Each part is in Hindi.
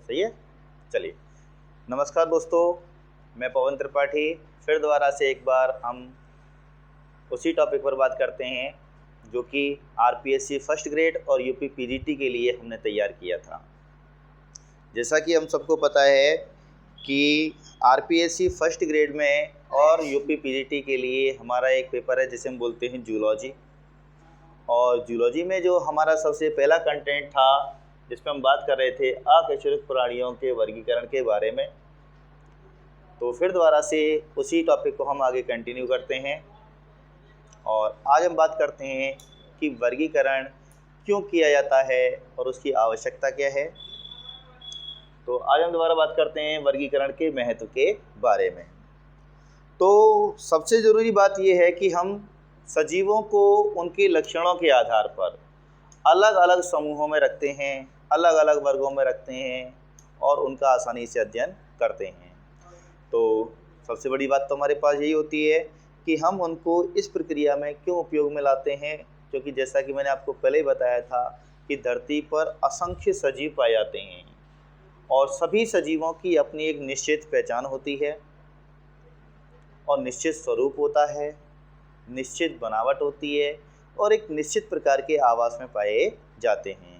सही है। चलिए, नमस्कार दोस्तों, मैं पवन त्रिपाठी फिर दोबारा से एक बार हम उसी टॉपिक पर बात करते हैं जो कि आरपीएससी फर्स्ट ग्रेड और यूपी पीजीटी के लिए हमने तैयार किया था। जैसा कि हम सबको पता है कि आरपीएससी फर्स्ट ग्रेड में और यूपी पीजीटी के लिए हमारा एक पेपर है जिसे हम बोलते हैं जूलॉजी। और जूलॉजी में जो हमारा सबसे पहला कंटेंट था जिसमें हम बात कर रहे थे अकशेरुक प्राणियों के वर्गीकरण के बारे में, तो फिर दोबारा से उसी टॉपिक को हम आगे कंटिन्यू करते हैं। और आज हम बात करते हैं कि वर्गीकरण क्यों किया जाता है और उसकी आवश्यकता क्या है। तो आज हम दोबारा बात करते हैं वर्गीकरण के महत्व के बारे में। तो सबसे ज़रूरी बात यह है कि हम सजीवों को उनके लक्षणों के आधार पर अलग अलग समूहों में रखते हैं, अलग अलग वर्गों में रखते हैं और उनका आसानी से अध्ययन करते हैं। तो सबसे बड़ी बात तो हमारे पास यही होती है कि हम उनको इस प्रक्रिया में क्यों उपयोग में लाते हैं, क्योंकि जैसा कि मैंने आपको पहले ही बताया था कि धरती पर असंख्य सजीव पाए जाते हैं और सभी सजीवों की अपनी एक निश्चित पहचान होती है और निश्चित स्वरूप होता है, निश्चित बनावट होती है और एक निश्चित प्रकार के आवास में पाए जाते हैं।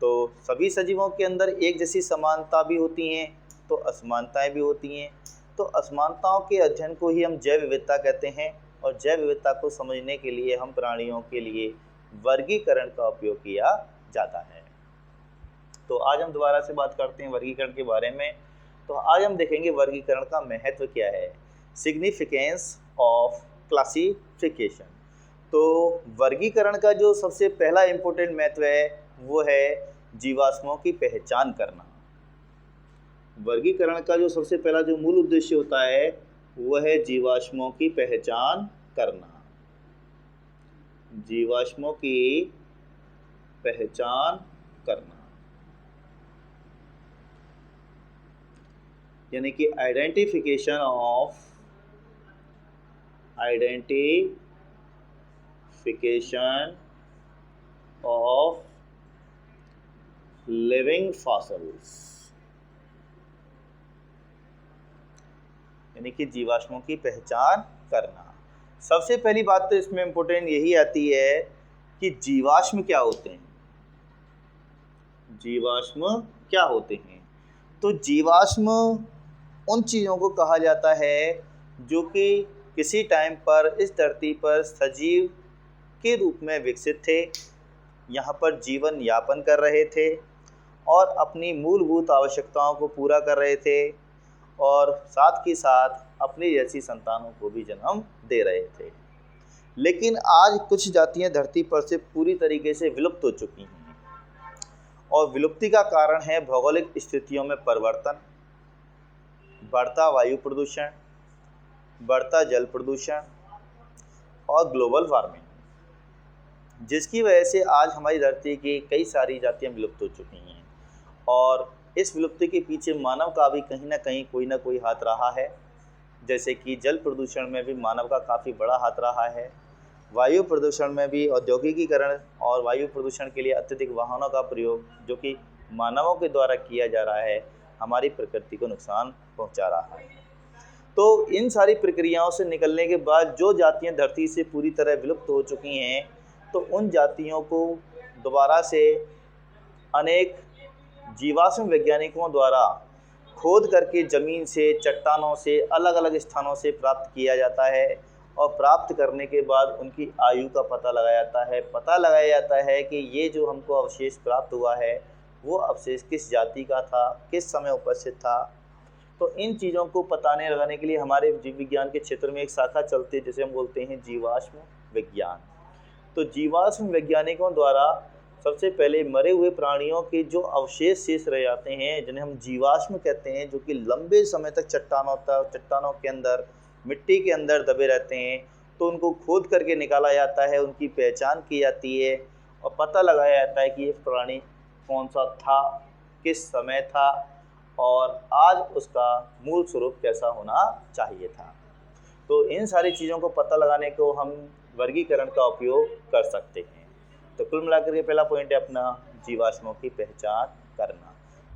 तो सभी सजीवों के अंदर एक जैसी समानता भी होती हैं तो असमानताएं भी होती हैं। तो असमानताओं के अध्ययन को ही हम जैव विविधता कहते हैं और जैव विविधता को समझने के लिए हम प्राणियों के लिए वर्गीकरण का उपयोग किया जाता है। तो आज हम दोबारा से बात करते हैं वर्गीकरण के बारे में। तो आज हम देखेंगे वर्गीकरण का महत्व क्या है, सिग्निफिकेंस ऑफ क्लासिफिकेशन। तो वर्गीकरण का जो सबसे पहला इम्पोर्टेंट महत्व है वो है जीवाश्मों की पहचान करना। वर्गीकरण का जो सबसे पहला जो मूल उद्देश्य होता है वो है जीवाश्मों की पहचान करना। जीवाश्मों की पहचान करना यानी कि आइडेंटिफिकेशन ऑफ लिविंग फॉसिल्स, यानी कि जीवाश्मों की पहचान करना। सबसे पहली बात तो इसमें इम्पोर्टेंट यही आती है कि जीवाश्म क्या होते हैं। जीवाश्म क्या होते हैं? तो जीवाश्म उन चीज़ों को कहा जाता है जो कि किसी टाइम पर इस धरती पर सजीव के रूप में विकसित थे, यहाँ पर जीवन यापन कर रहे थे और अपनी मूलभूत आवश्यकताओं को पूरा कर रहे थे और साथ ही साथ अपनी जैसी संतानों को भी जन्म दे रहे थे। लेकिन आज कुछ जातियां धरती पर से पूरी तरीके से विलुप्त हो चुकी हैं और विलुप्ति का कारण है भौगोलिक स्थितियों में परिवर्तन, बढ़ता वायु प्रदूषण, बढ़ता जल प्रदूषण और ग्लोबल वार्मिंग, जिसकी वजह से आज हमारी धरती की कई सारी जातियां विलुप्त हो चुकी हैं। और इस विलुप्ति के पीछे मानव का भी कहीं ना कोई हाथ रहा है। जैसे कि जल प्रदूषण में भी मानव का काफ़ी बड़ा हाथ रहा है, वायु प्रदूषण में भी औद्योगिकीकरण और वायु प्रदूषण के लिए अत्यधिक वाहनों का प्रयोग जो कि मानवों के द्वारा किया जा रहा है हमारी प्रकृति को नुकसान पहुंचा रहा है। तो इन सारी प्रक्रियाओं से निकलने के बाद जो जातियां धरती से पूरी तरह विलुप्त हो चुकी हैं तो उन जातियों को दोबारा से अनेक जीवाश्म वैज्ञानिकों द्वारा खोद करके ज़मीन से, चट्टानों से, अलग अलग स्थानों से प्राप्त किया जाता है और प्राप्त करने के बाद उनकी आयु का पता लगाया जाता है। पता लगाया जाता है कि ये जो हमको अवशेष प्राप्त हुआ है वो अवशेष किस जाति का था, किस समय उपस्थित था। तो इन चीज़ों को पता लगाने के लिए हमारे जीव विज्ञान के क्षेत्र में एक शाखा चलती है जिसे हम बोलते हैं जीवाश्म विज्ञान। तो जीवाश्म वैज्ञानिकों द्वारा सबसे पहले मरे हुए प्राणियों के जो अवशेष शेष रह जाते हैं जिन्हें हम जीवाश्म कहते हैं, जो कि लंबे समय तक चट्टानों के अंदर, मिट्टी के अंदर दबे रहते हैं, तो उनको खोद करके निकाला जाता है, उनकी पहचान की जाती है और पता लगाया जाता है कि ये प्राणी कौन सा था, किस समय था और आज उसका मूल स्वरूप कैसा होना चाहिए था। तो इन सारी चीज़ों को पता लगाने को हम वर्गीकरण का उपयोग कर सकते हैं। तो कुल मिलाकर के पहला पॉइंट है अपना जीवाश्मों की पहचान करना।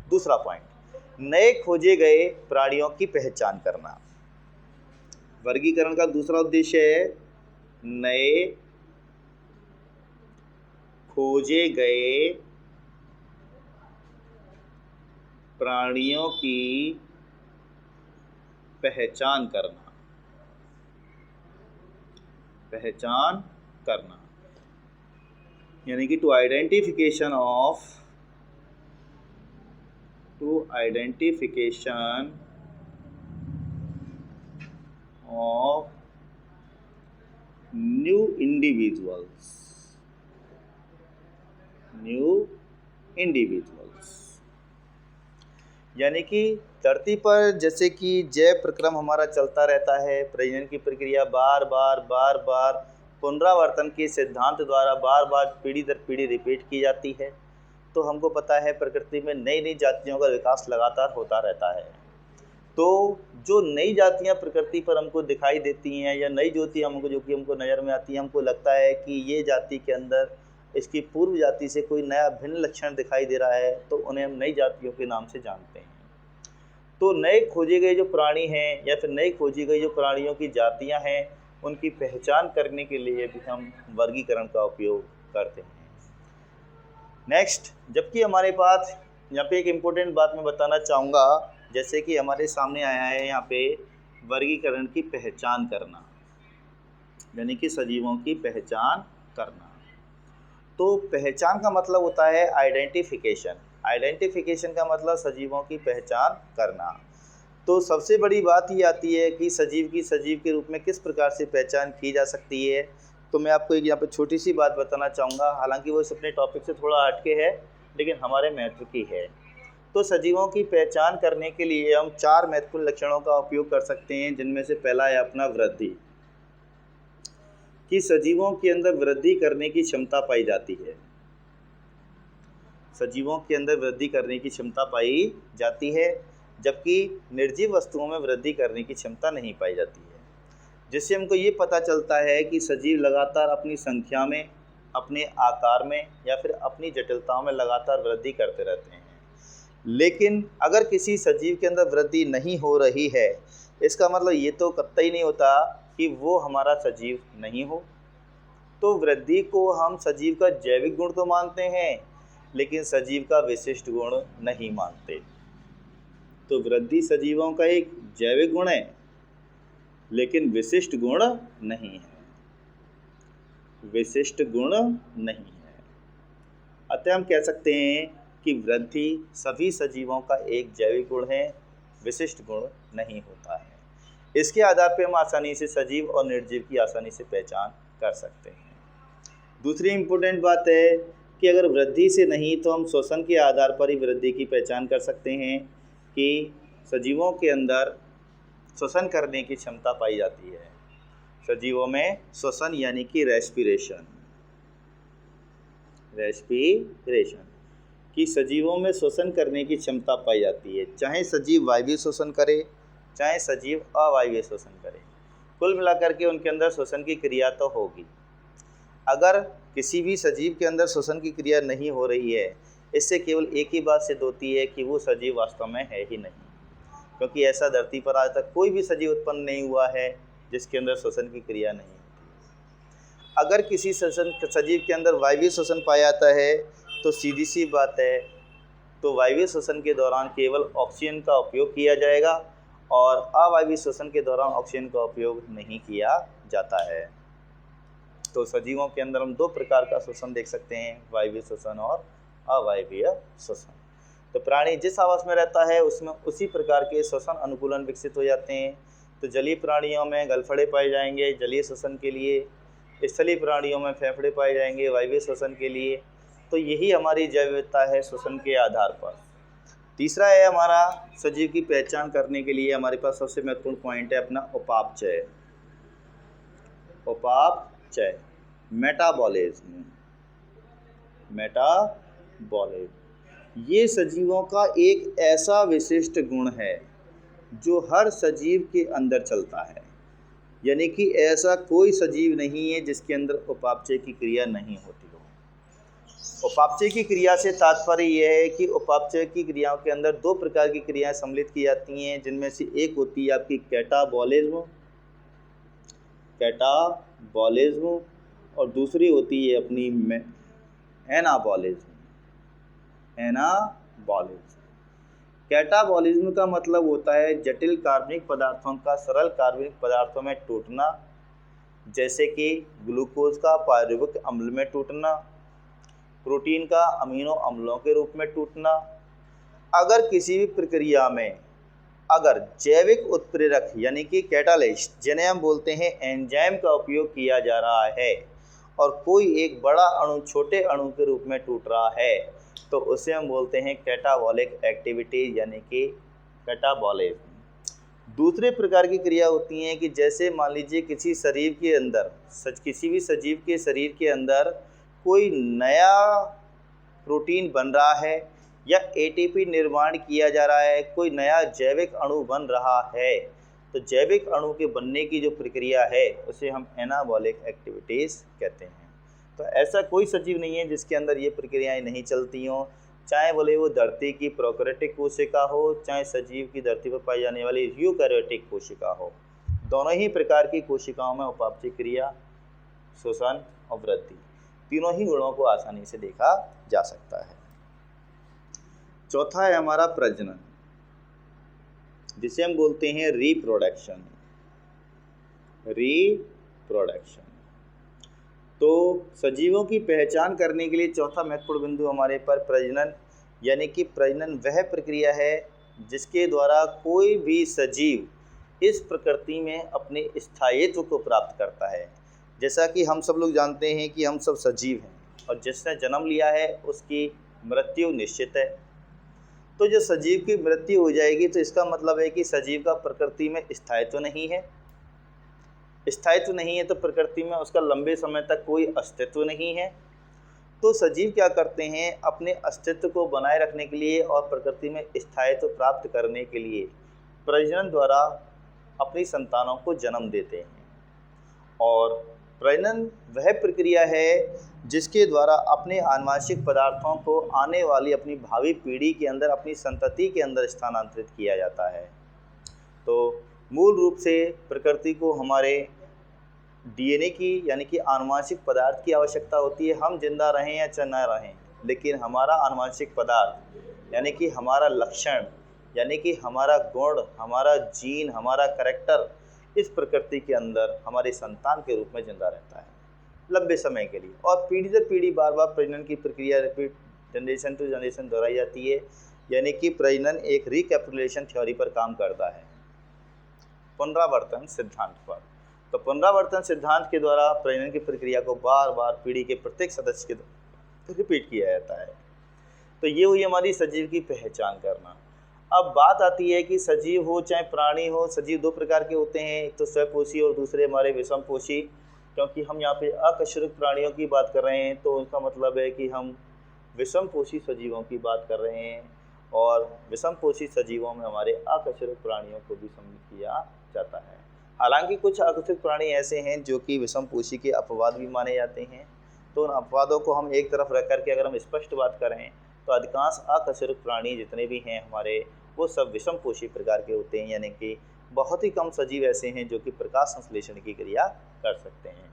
दूसरा पॉइंट नए खोजे गए प्राणियों की पहचान करना। वर्गीकरण का दूसरा उद्देश्य है नए खोजे गए प्राणियों की पहचान करना। पहचान करना यानी कि to identification of new individuals. यानी कि धरती पर जैसे कि जैव प्रक्रम हमारा चलता रहता है, प्रजनन की प्रक्रिया बार बार पुनरावर्तन के सिद्धांत द्वारा बार बार पीढ़ी दर पीढ़ी रिपीट की जाती है। तो हमको पता है प्रकृति में नई नई जातियों का विकास लगातार होता रहता है। तो जो नई जातियां प्रकृति पर हमको दिखाई देती हैं या नई ज्योति जो कि हमको नज़र में आती है, हमको लगता है कि ये जाति के अंदर इसकी पूर्व जाति से कोई नया भिन्न लक्षण दिखाई दे रहा है, तो उन्हें हम नई जातियों के नाम से जानते हैं। तो नए खोजे गए जो प्राणी हैं या फिर नई खोजी गई जो प्राणियों की जातियां हैं, उनकी पहचान करने के लिए भी हम वर्गीकरण का उपयोग करते हैं। नेक्स्ट, जबकि हमारे पास यहाँ पे एक इम्पोर्टेंट बात मैं बताना चाहूँगा, जैसे कि हमारे सामने आया है यहाँ पे वर्गीकरण की पहचान करना, यानी कि सजीवों की पहचान करना। तो पहचान का मतलब होता है आइडेंटिफिकेशन। आइडेंटिफिकेशन का मतलब सजीवों की पहचान करना। तो सबसे बड़ी बात ये आती है कि सजीव की सजीव के रूप में किस प्रकार से पहचान की जा सकती है। तो मैं आपको एक यहाँ पर छोटी सी बात बताना चाहूँगा, हालांकि वो इस अपने टॉपिक से थोड़ा हटके है लेकिन हमारे महत्व की है। तो सजीवों की पहचान करने के लिए हम 4 महत्वपूर्ण लक्षणों का उपयोग कर सकते हैं, जिनमें से पहला है अपना वृद्धि, कि सजीवों के अंदर वृद्धि करने की क्षमता पाई जाती है। सजीवों के अंदर वृद्धि करने की क्षमता पाई जाती है, जबकि निर्जीव वस्तुओं में वृद्धि करने की क्षमता नहीं पाई जाती है। जिससे हमको ये पता चलता है कि सजीव लगातार अपनी संख्या में, अपने आकार में या फिर अपनी जटिलताओं में लगातार वृद्धि करते रहते हैं। लेकिन अगर किसी सजीव के अंदर वृद्धि नहीं हो रही है, इसका मतलब ये तो कतई नहीं होता कि वो हमारा सजीव नहीं हो। तो वृद्धि को हम सजीव का जैविक गुण तो मानते हैं, लेकिन सजीव का विशिष्ट गुण नहीं मानते। तो वृद्धि सजीवों का एक जैविक गुण है, लेकिन विशिष्ट गुण नहीं है। विशिष्ट गुण नहीं है। अतः हम कह सकते हैं कि वृद्धि सभी सजीवों का एक जैविक गुण है, विशिष्ट गुण नहीं होता है। इसके आधार पर हम आसानी से सजीव और निर्जीव की आसानी से पहचान कर सकते हैं। दूसरी इम्पोर्टेंट बात है कि अगर वृद्धि से नहीं तो हम श्वसन के आधार पर ही वृद्धि की पहचान कर सकते हैं कि सजीवों के अंदर श्वसन करने की क्षमता पाई जाती है। सजीवों में श्वसन यानी कि रेस्पिरेशन कि सजीवों में श्वसन करने की क्षमता पाई जाती है, चाहे सजीव वायवीय श्वसन करे चाहे सजीव अवायवीय श्वसन करे। कुल मिलाकर के उनके अंदर श्वसन की क्रिया तो होगी। अगर किसी भी सजीव के अंदर श्वसन की क्रिया नहीं हो रही है, इससे केवल एक ही बात सिद्ध होती है कि वो सजीव वास्तव में है ही नहीं, क्योंकि ऐसा धरती पर आज तक कोई भी सजीव उत्पन्न नहीं हुआ है जिसके अंदर श्वसन की क्रिया नहीं होती। अगर किसी सजीव के अंदर वायवीय श्वसन पाया जाता है तो सीधी सी बात है, तो वायवीय श्वसन के दौरान केवल ऑक्सीजन का उपयोग किया जाएगा और अवायवीय श्वसन के दौरान ऑक्सीजन का उपयोग नहीं किया जाता है। तो सजीवों के अंदर हम 2 प्रकार का श्वसन देख सकते हैं, वायवीय श्वसन और अवायवीय श्वसन। तो प्राणी जिस आवास में रहता है उसमें उसी प्रकार के श्वसन अनुकूलन विकसित हो जाते हैं। तो जलीय प्राणियों में गलफड़े पाए जाएंगे जलीय श्वसन के लिए, स्थलीय प्राणियों में फेफड़े पाए जाएंगे वायवीय श्वसन के लिए। तो यही हमारी जैव विविधता है श्वसन के आधार पर। तीसरा है हमारा सजीव की पहचान करने के लिए हमारे पास सबसे महत्वपूर्ण पॉइंट है अपना उपापचय, मेटाबॉलिज्म। ये सजीवों का एक ऐसा विशिष्ट गुण है जो हर सजीव के अंदर चलता है, यानी कि ऐसा कोई सजीव नहीं है जिसके अंदर उपापचय की क्रिया नहीं होती हो। उपापचय की क्रिया से तात्पर्य यह है कि उपापचय की क्रियाओं के अंदर दो प्रकार की क्रियाएं सम्मिलित की जाती हैं, जिनमें से एक होती है आपकी कैटाबॉलिज्म और दूसरी होती है अपनी एनाबॉलिज्म। कैटाबॉलिज्म का मतलब होता है जटिल कार्बनिक पदार्थों का सरल कार्बनिक पदार्थों में टूटना, जैसे कि ग्लूकोज का पायरुविक अम्ल में टूटना, प्रोटीन का अमीनो अम्लों के रूप में टूटना। अगर किसी भी प्रक्रिया में अगर जैविक उत्प्रेरक यानी कि कैटालिस्ट, जिन्हें हम बोलते हैं एंजाइम, का उपयोग किया जा रहा है और कोई एक बड़ा अणु छोटे अणु के रूप में टूट रहा है, तो उसे हम बोलते हैं कैटाबॉलिक एक्टिविटी यानी कि कैटाबॉलिज्म। दूसरे प्रकार की क्रिया होती हैं कि जैसे मान लीजिए किसी शरीर के अंदर किसी भी सजीव के शरीर के अंदर कोई नया प्रोटीन बन रहा है या एटीपी निर्माण किया जा रहा है, कोई नया जैविक अणु बन रहा है, तो जैविक अणु के बनने की जो प्रक्रिया है उसे हम एनाबॉलिक एक्टिविटीज़ कहते हैं। तो ऐसा कोई सजीव नहीं है जिसके अंदर ये प्रक्रियाएं नहीं चलती हों, चाहे बोले वो धरती की प्रोकैरियोटिक कोशिका हो, चाहे सजीव की धरती पर पाई जाने वाली यूकैरियोटिक कोशिका हो। दोनों ही प्रकार की कोशिकाओं में उपापचय क्रिया, शोषण और वृद्धि, तीनों ही गुणों को आसानी से देखा जा सकता है। चौथा है हमारा प्रजनन, जिसे हम बोलते हैं रिप्रोडक्शन। तो सजीवों की पहचान करने के लिए चौथा महत्वपूर्ण बिंदु हमारे पर प्रजनन, यानी कि प्रजनन वह प्रक्रिया है जिसके द्वारा कोई भी सजीव इस प्रकृति में अपने स्थायित्व को प्राप्त करता है। जैसा कि हम सब लोग जानते हैं कि हम सब सजीव हैं और जिसने जन्म लिया है उसकी मृत्यु निश्चित है। तो जो सजीव की मृत्यु हो जाएगी तो इसका मतलब है कि सजीव का प्रकृति में स्थायित्व नहीं है। स्थायित्व नहीं है तो प्रकृति में उसका लंबे समय तक कोई अस्तित्व नहीं है। तो सजीव क्या करते हैं, अपने अस्तित्व को बनाए रखने के लिए और प्रकृति में स्थायित्व प्राप्त करने के लिए प्रजनन द्वारा अपनी संतानों को जन्म देते हैं। और प्रजनन वह प्रक्रिया है जिसके द्वारा अपने आनुवंशिक पदार्थों को आने वाली अपनी भावी पीढ़ी के अंदर, अपनी संतति के अंदर स्थानांतरित किया जाता है। तो मूल रूप से प्रकृति को हमारे डीएनए की यानी कि आनुवंशिक पदार्थ की आवश्यकता होती है, हम जिंदा रहें या चाहे ना रहें, लेकिन हमारा आनुवंशिक पदार्थ यानी कि हमारा लक्षण, यानी कि हमारा गुण, हमारा जीन, हमारा करैक्टर इस प्रकृति के अंदर हमारे संतान के रूप में जिंदा रहता है लंबे समय के लिए। और पीढ़ी दर पीढ़ी बार बार प्रजनन की प्रक्रिया रिपीट, जनरेशन टू जनरेशन दोहराई जाती है, यानी कि प्रजनन एक रिकैपिटुलेशन थ्योरी पर काम करता है, पुनरावर्तन सिद्धांत पर। तो पुनरावर्तन सिद्धांत के द्वारा प्रजनन की प्रक्रिया को बार बार पीढ़ी के प्रत्येक सदस्य के द्वारा रिपीट किया जाता है। तो ये हुई हमारी सजीव की पहचान करना। अब बात आती है कि सजीव हो चाहे प्राणी हो, सजीव दो प्रकार के होते हैं, एक तो स्वपोषी और दूसरे हमारे विषमपोषी। क्योंकि हम यहाँ पे अकशेरुक प्राणियों की बात कर रहे हैं तो उसका मतलब है कि हम विषमपोषी सजीवों की बात कर रहे हैं, और विषमपोषी सजीवों में हमारे अकशेरुक प्राणियों को भी सम्मिलित किया जाता है। हालांकि कुछ अकशेरुक प्राणी ऐसे हैं जो कि विषमपोषी के अपवाद भी माने जाते हैं, तो उन अपवादों को हम एक तरफ रख करके अगर हम स्पष्ट बात करें तो अधिकांश अकशेरुक प्राणी जितने भी हैं हमारे, वो सब विषमपोषी प्रकार के होते हैं, यानी कि बहुत ही कम सजीव ऐसे हैं जो कि प्रकाश संश्लेषण की क्रिया कर सकते हैं।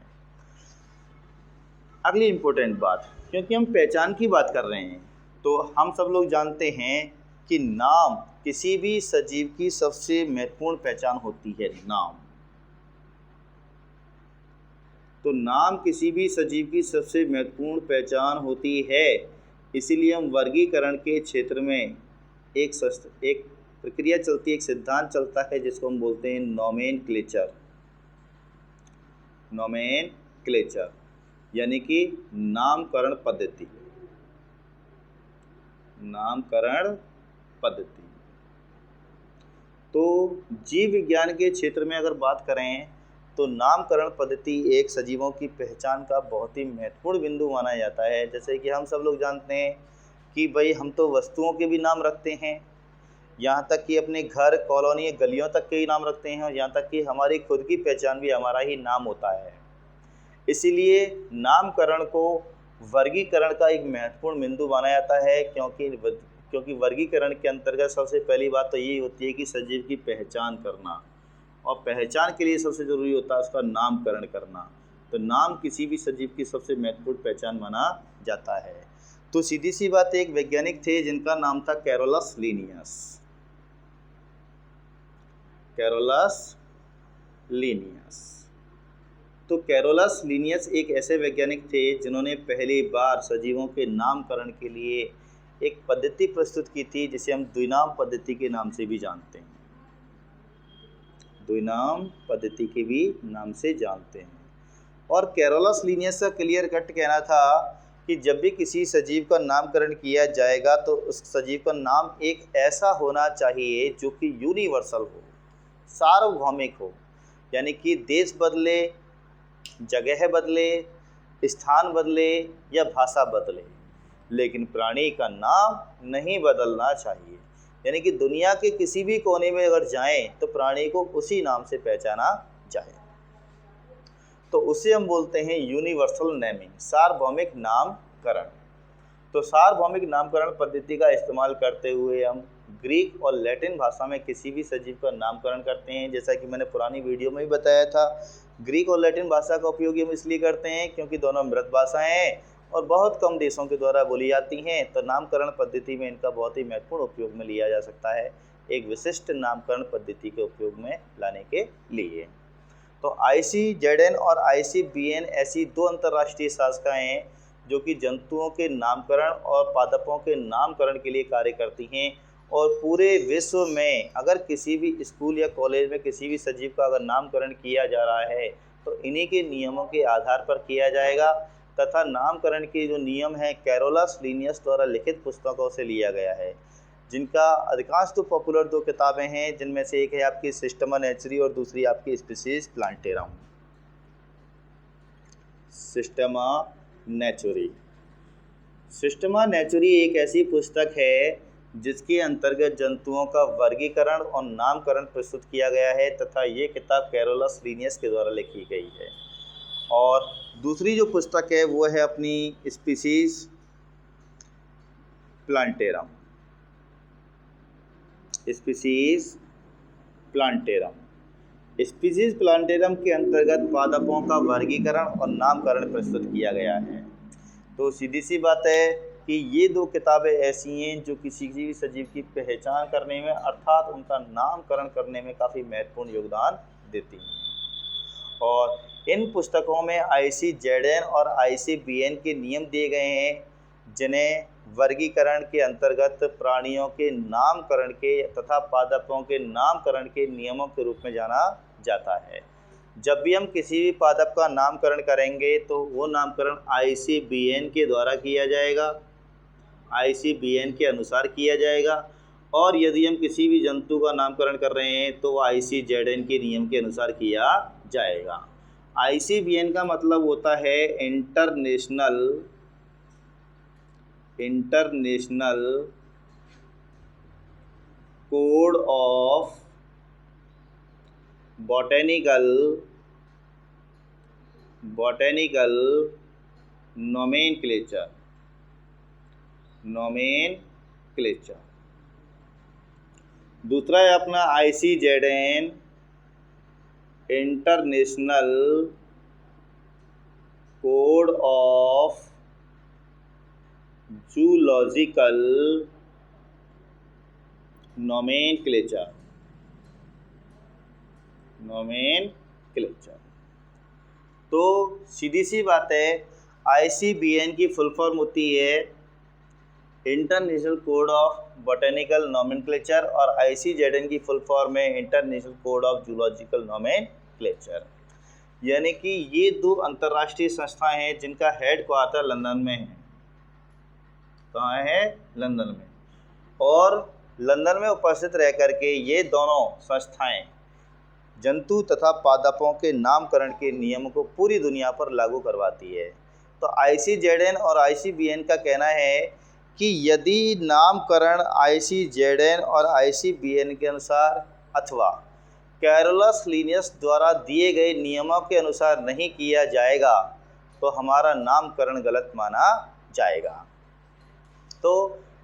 अगली इम्पोर्टेंट बात, क्योंकि हम पहचान की बात कर रहे हैं, तो हम सब लोग जानते हैं कि नाम किसी भी सजीव की सबसे महत्वपूर्ण पहचान होती है। नाम, तो नाम किसी भी सजीव की सबसे महत्वपूर्ण पहचान होती है। इसीलिए हम वर्गीकरण के क्षेत्र में एक प्रक्रिया चलती है, एक सिद्धांत चलता है जिसको हम बोलते हैं नोमेनक्लेचर। नोमेनक्लेचर यानी कि नामकरण पद्धति। नामकरण पद्धति। तो जीव विज्ञान के क्षेत्र में अगर बात करें तो नामकरण पद्धति एक सजीवों की पहचान का बहुत ही महत्वपूर्ण बिंदु माना जाता है। जैसे कि हम सब लोग जानते हैं कि भाई हम तो वस्तुओं के भी नाम रखते हैं, यहाँ तक कि अपने घर, कॉलोनी, गलियों तक के ही नाम रखते हैं, और यहाँ तक कि हमारी खुद की पहचान भी हमारा ही नाम होता है। इसीलिए नामकरण को वर्गीकरण का एक महत्वपूर्ण बिंदु माना जाता है, क्योंकि वर्गीकरण के अंतर्गत सबसे पहली बात तो यही होती है कि सजीव की पहचान करना, और पहचान के लिए सबसे ज़रूरी होता है उसका नामकरण करना। तो नाम किसी भी सजीव की सबसे महत्वपूर्ण पहचान माना जाता है। तो सीधी सी बात, एक वैज्ञानिक थे जिनका नाम था कैरोलस लीनियस। Carolus Linnaeus. तो कैरोलस लीनियस एक ऐसे वैज्ञानिक थे जिन्होंने पहली बार सजीवों के नामकरण के लिए एक पद्धति प्रस्तुत की थी, जिसे हम द्विनाम पद्धति के नाम से भी जानते हैं। द्विनाम पद्धति के भी नाम से जानते हैं। और कैरोलस लीनियस का क्लियर कट कहना था कि जब भी किसी सजीव का नामकरण किया जाएगा तो उस सजीव का नाम एक ऐसा होना चाहिए जो कि यूनिवर्सल हो, सार्वभौमिक हो, यानी कि देश बदले, जगह बदले, स्थान बदले या भाषा बदले, लेकिन प्राणी का नाम नहीं बदलना चाहिए। यानी कि दुनिया के किसी भी कोने में अगर जाएं तो प्राणी को उसी नाम से पहचाना जाए। तो उसे हम बोलते हैं यूनिवर्सल नेमिंग, सार्वभौमिक नामकरण। तो सार्वभौमिक नामकरण पद्धति का इस्तेमाल करते हुए हम ग्रीक और लैटिन भाषा में किसी भी सजीव का नामकरण करते हैं। जैसा कि मैंने पुरानी वीडियो में भी बताया था, ग्रीक और लैटिन भाषा का उपयोग हम इसलिए करते हैं क्योंकि दोनों मृत भाषाएं हैं और बहुत कम देशों के द्वारा बोली जाती हैं। तो नामकरण पद्धति में इनका बहुत ही महत्वपूर्ण उपयोग में लिया जा सकता है, एक विशिष्ट नामकरण पद्धति के उपयोग में लाने के लिए। तो ICZN और ICBN ऐसी दो अंतर्राष्ट्रीय शाखाएं हैं जो कि जंतुओं के नामकरण और पादपों के नामकरण के लिए कार्य करती हैं। और पूरे विश्व में अगर किसी भी स्कूल या कॉलेज में किसी भी सजीव का अगर नामकरण किया जा रहा है तो इन्हीं के नियमों के आधार पर किया जाएगा, तथा नामकरण के जो नियम हैं कैरोलस लीनियस द्वारा लिखित पुस्तकों से लिया गया है, जिनका अधिकांश तो पॉपुलर दो किताबें हैं, जिनमें से एक है आपकी सिस्टमा नेचुरी और दूसरी आपकी स्पीसीज प्लांटेरम। सिस्टमा नेचुरी। सिस्टमा नेचुरी एक ऐसी पुस्तक है जिसके अंतर्गत जंतुओं का वर्गीकरण और नामकरण प्रस्तुत किया गया है, तथा ये किताब कैरोलस लीनियस के द्वारा लिखी गई है। और दूसरी जो पुस्तक है वो है अपनी species plantarum. Species plantarum. Species plantarum के अंतर्गत पादपों का वर्गीकरण और नामकरण प्रस्तुत किया गया है। तो सीधी सी बात है कि ये दो किताबें ऐसी हैं जो किसी भी सजीव की पहचान करने में अर्थात उनका नामकरण करने में काफ़ी महत्वपूर्ण योगदान देती हैं। और इन पुस्तकों में ICZN और ICBN के नियम दिए गए हैं, जिन्हें वर्गीकरण के अंतर्गत प्राणियों के नामकरण के तथा पादपों के नामकरण के नियमों के रूप में जाना जाता है। जब भी हम किसी भी पादप का नामकरण करेंगे तो वो नामकरण ICBN के द्वारा किया जाएगा, ICBN के अनुसार किया जाएगा। और यदि हम किसी भी जंतु का नामकरण कर रहे हैं तो ICZN के नियम के अनुसार किया जाएगा। ICBN का मतलब होता है international code of botanical nomenclature. दूसरा है अपना ICZN international code of zoological nomenclature. तो सीधी सी बात है, ICBN की फुल फॉर्म होती है international code of botanical nomenclature और ICZN की फुल फॉर्म है international code of zoological nomenclature. यानी कि ये दो अंतर्राष्ट्रीय संस्थाएं हैं जिनका हेड क्वार्टर लंदन में है। कहाँ है? लंदन में। और लंदन में उपस्थित रह करके ये दोनों संस्थाएं जंतु तथा पादपों के नामकरण के नियम को पूरी दुनिया पर लागू करवाती है। तो ICZN और ICBN का कहना है कि यदि नामकरण ICZN और ICBN के अनुसार अथवा कैरोलस लीनियस द्वारा दिए गए नियमों के अनुसार नहीं किया जाएगा तो हमारा नामकरण गलत माना जाएगा। तो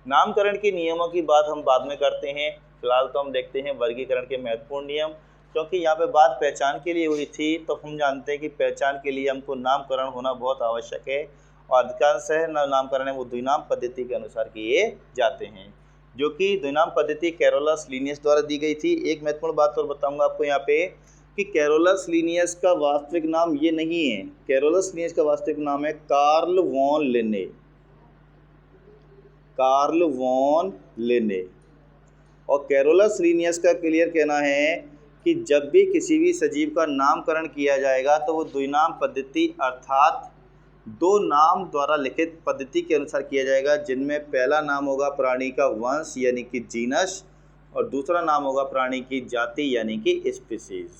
नामकरण के नियमों की बात हम बाद में करते हैं। फिलहाल तो हम देखते हैं वर्गीकरण के महत्वपूर्ण नियम, क्योंकि यहाँ पे बात पहचान के लिए हुई थी, तो हम जानते हैं कि पहचान के लिए हमको नामकरण होना बहुत आवश्यक है, और अधिकांश नामकरण है वो द्विनाम पद्धति के अनुसार किए जाते हैं, जो कि द्विनाम पद्धति कैरोलस लीनियस द्वारा दी गई थी। एक महत्वपूर्ण बात और बताऊंगा आपको यहाँ पे कि कैरोलस लीनियस का वास्तविक नाम ये नहीं है। कैरोलस लीनियस का वास्तविक नाम है Carl von Linne. Carl von Linne. और कैरोलस लीनियस का क्लियर कहना है कि जब भी किसी भी सजीव का नामकरण किया जाएगा तो वो द्विनाम पद्धति अर्थात दो नाम द्वारा लिखित पद्धति के अनुसार किया जाएगा, जिनमें पहला नाम होगा प्राणी का वंश यानी कि जीनस, और दूसरा नाम होगा प्राणी की जाति यानी कि स्पीसीज।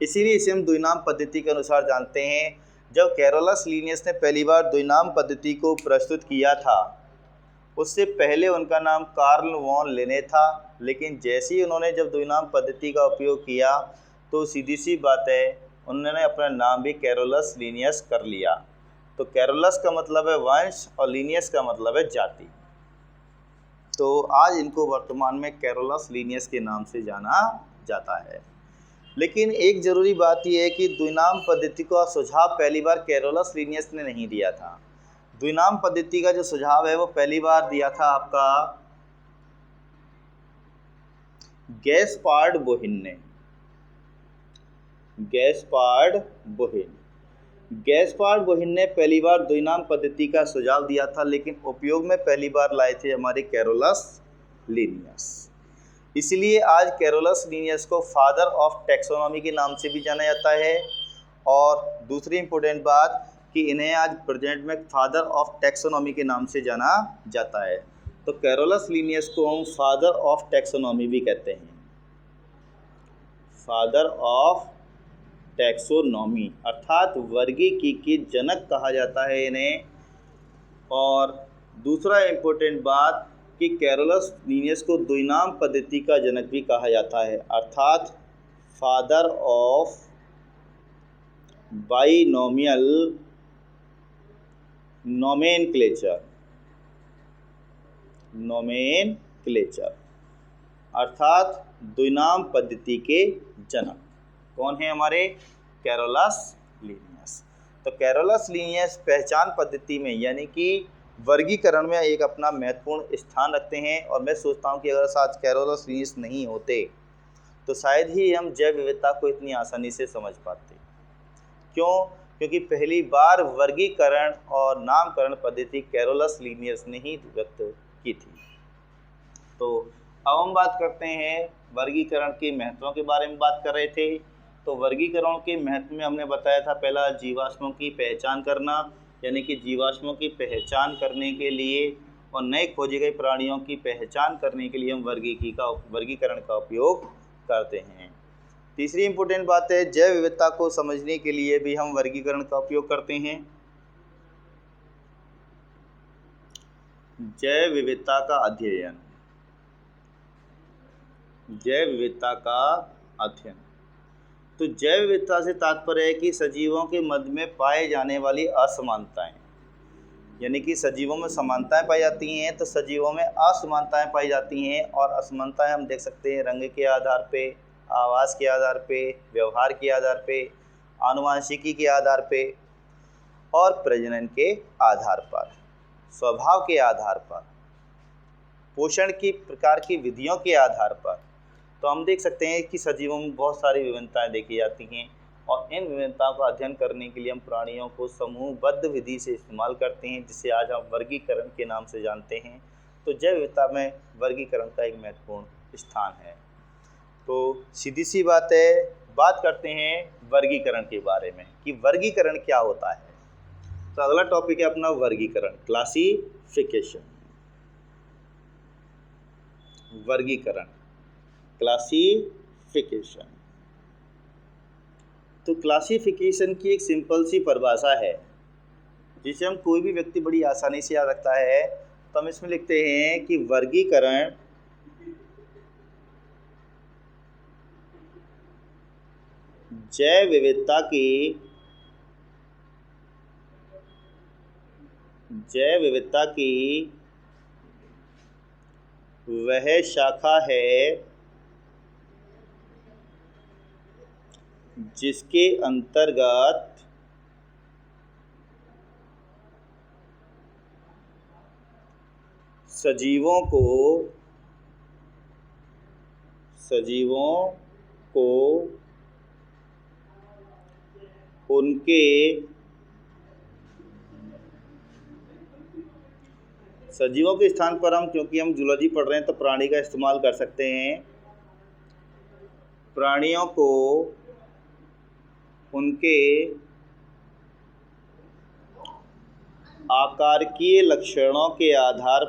इसीलिए इसे हम द्विनाम पद्धति के अनुसार जानते हैं। जब कैरोलस लीनियस ने पहली बार द्विनाम पद्धति को प्रस्तुत किया था, उससे पहले उनका नाम कार्ल वॉन लिन्ने था, लेकिन जैसे ही उन्होंने जब द्विनाम पद्धति का उपयोग किया तो सीधी सी बात है उन्होंने अपना नाम भी कैरोलस लीनियस कर लिया। तो कैरोलस का मतलब है वंश और लीनियस का मतलब है जाति। तो आज इनको वर्तमान में कैरोलस लीनियस के नाम से जाना जाता है। लेकिन एक ज़रूरी बात यह है कि द्विनाम पद्धति का सुझाव पहली बार कैरोलस लीनियस ने नहीं दिया था। द्विनाम पद्धति का जो सुझाव है वो पहली बार दिया था आपका गैस्पार्ड बोहिन ने। गैस्पार्ड बोहिन ने पहली बार द्विनाम पद्धति का सुझाव दिया था, लेकिन उपयोग में पहली बार लाए थे हमारे कैरोलस लीनियस। इसलिए आज कैरोलस लीनियस को फादर ऑफ टैक्सोनॉमी के नाम से भी जाना जाता है। और दूसरी इम्पोर्टेंट बात कि इन्हें आज प्रेजेंट में फादर ऑफ टैक्सोनॉमी के नाम से जाना जाता है। तो कैरोलस लीनियस को हम फादर ऑफ टैक्सोनॉमी भी कहते हैं, फादर ऑफ टैक्सोनॉमी, अर्थात वर्गीकी के जनक कहा जाता है इन्हें। और दूसरा इम्पोर्टेंट बात कि कैरोलस लीनियस को द्विनाम पद्धति का जनक भी कहा जाता है, अर्थात फादर ऑफ बाइनोमियल नोमेनक्लेचर, अर्थात द्विनाम पद्धति के जनक कौन है हमारे कैरोलस लीनियस। तो कैरोलस लीनियस पहचान पद्धति में यानी कि वर्गीकरण में एक अपना महत्वपूर्ण स्थान रखते हैं। और मैं सोचता हूं कि अगर आज कैरोलस लीनियस नहीं होते तो शायद ही हम जैव विविधता को इतनी आसानी से समझ पाते। क्यों? क्योंकि पहली बार वर्गीकरण और नामकरण पद्धति कैरोलस लीनियस ने ही व्यक्त की थी। तो अब हम बात करते हैं वर्गीकरण के महत्वों के बारे में बात कर रहे थे। तो वर्गीकरण के महत्व में हमने बताया था पहला जीवाश्मों की पहचान करना, यानी कि जीवाश्मों की पहचान करने के लिए और नए खोजे गए प्राणियों की पहचान करने के लिए हम वर्गीकरण का उपयोग करते हैं। तीसरी इम्पोर्टेंट बात है जैव विविधता को समझने के लिए भी हम वर्गीकरण का उपयोग करते हैं। जैव विविधता का अध्ययन, जैव विविधता का अध्ययन। तो जैव विविधता से तात्पर्य है कि सजीवों के मध्य में पाए जाने वाली असमानताएं, यानी कि सजीवों में समानताएं पाई जाती हैं तो सजीवों में असमानताएं पाई जाती हैं। और असमानताएं हम देख सकते हैं रंग के आधार पे, आवास के आधार पे, व्यवहार के आधार पे, आनुवंशिकी के आधार पे और प्रजनन के आधार पर, स्वभाव के आधार पर, पोषण की प्रकार की विधियों के आधार पर। तो हम देख सकते हैं कि सजीवों में बहुत सारी विभिन्नताएं देखी जाती हैं और इन विभिन्नताओं का अध्ययन करने के लिए हम प्राणियों को समूहबद्ध विधि से इस्तेमाल करते हैं, जिसे आज हम वर्गीकरण के नाम से जानते हैं। तो जैव विविधता में वर्गीकरण का एक महत्वपूर्ण स्थान है। तो सीधी सी बात है, बात करते हैं वर्गीकरण के बारे में कि वर्गीकरण क्या होता है। तो अगला टॉपिक है अपना वर्गीकरण, क्लासिफिकेशन। वर्गीकरण, क्लासिफिकेशन। तो क्लासिफिकेशन की एक सिंपल सी परिभाषा है जिसे हम कोई भी व्यक्ति बड़ी आसानी से याद रखता है। तो हम इसमें लिखते हैं कि वर्गीकरण जैव विविधता की जैव विविधता की वह शाखा है जिसके अंतर्गत सजीवों को उनके सजीवों के स्थान पर हम, क्योंकि हम जूलॉजी पढ़ रहे हैं तो प्राणी का इस्तेमाल कर सकते हैं, प्राणियों को उनके आकारिकीय लक्षणों के आधार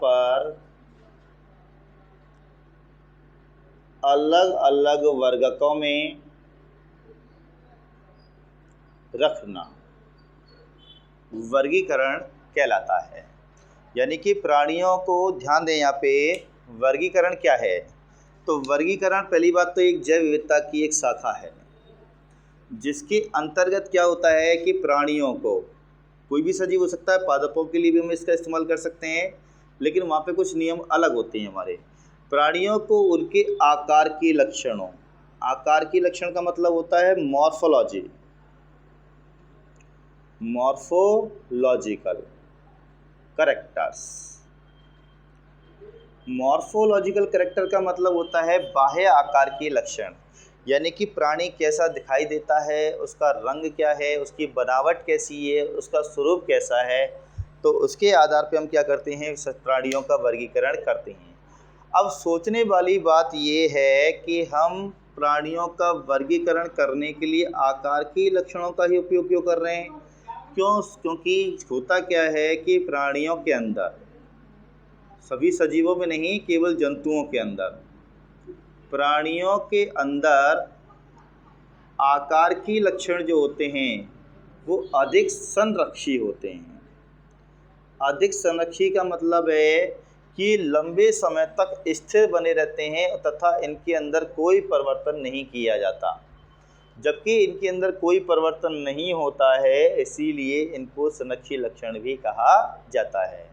पर अलग अलग वर्गों में रखना वर्गीकरण कहलाता है। यानी कि प्राणियों को ध्यान दें, यहाँ पे वर्गीकरण क्या है। तो वर्गीकरण पहली बात तो एक जैव विविधता की एक शाखा है जिसके अंतर्गत क्या होता है कि प्राणियों को, कोई भी सजीव हो सकता है, पादपों के लिए भी हम इसका इस्तेमाल कर सकते हैं, लेकिन वहाँ पे कुछ नियम अलग होते हैं हमारे। प्राणियों को उनके आकार के लक्षणों, आकार की लक्षण का मतलब होता है मॉर्फोलॉजिकल करेक्टर्स। मॉर्फोलॉजिकल करेक्टर का मतलब होता है बाह्य आकार के लक्षण, यानी कि प्राणी कैसा दिखाई देता है, उसका रंग क्या है, उसकी बनावट कैसी है, उसका स्वरूप कैसा है, तो उसके आधार पे हम क्या करते हैं, प्राणियों का वर्गीकरण करते हैं। अब सोचने वाली बात ये है कि हम प्राणियों का वर्गीकरण करने के लिए आकार के लक्षणों का ही उपयोग क्यों कर रहे हैं? क्योंकि होता क्या है कि प्राणियों के अंदर, सभी सजीवों में नहीं, केवल जंतुओं के अंदर, प्राणियों के अंदर आकार की लक्षण जो होते हैं वो अधिक संरक्षी होते हैं। अधिक संरक्षी का मतलब है कि लंबे समय तक स्थिर बने रहते हैं तथा इनके अंदर कोई परिवर्तन नहीं किया जाता। जबकि इनके अंदर कोई परिवर्तन नहीं होता है, इसीलिए इनको संरक्षी लक्षण भी कहा जाता है।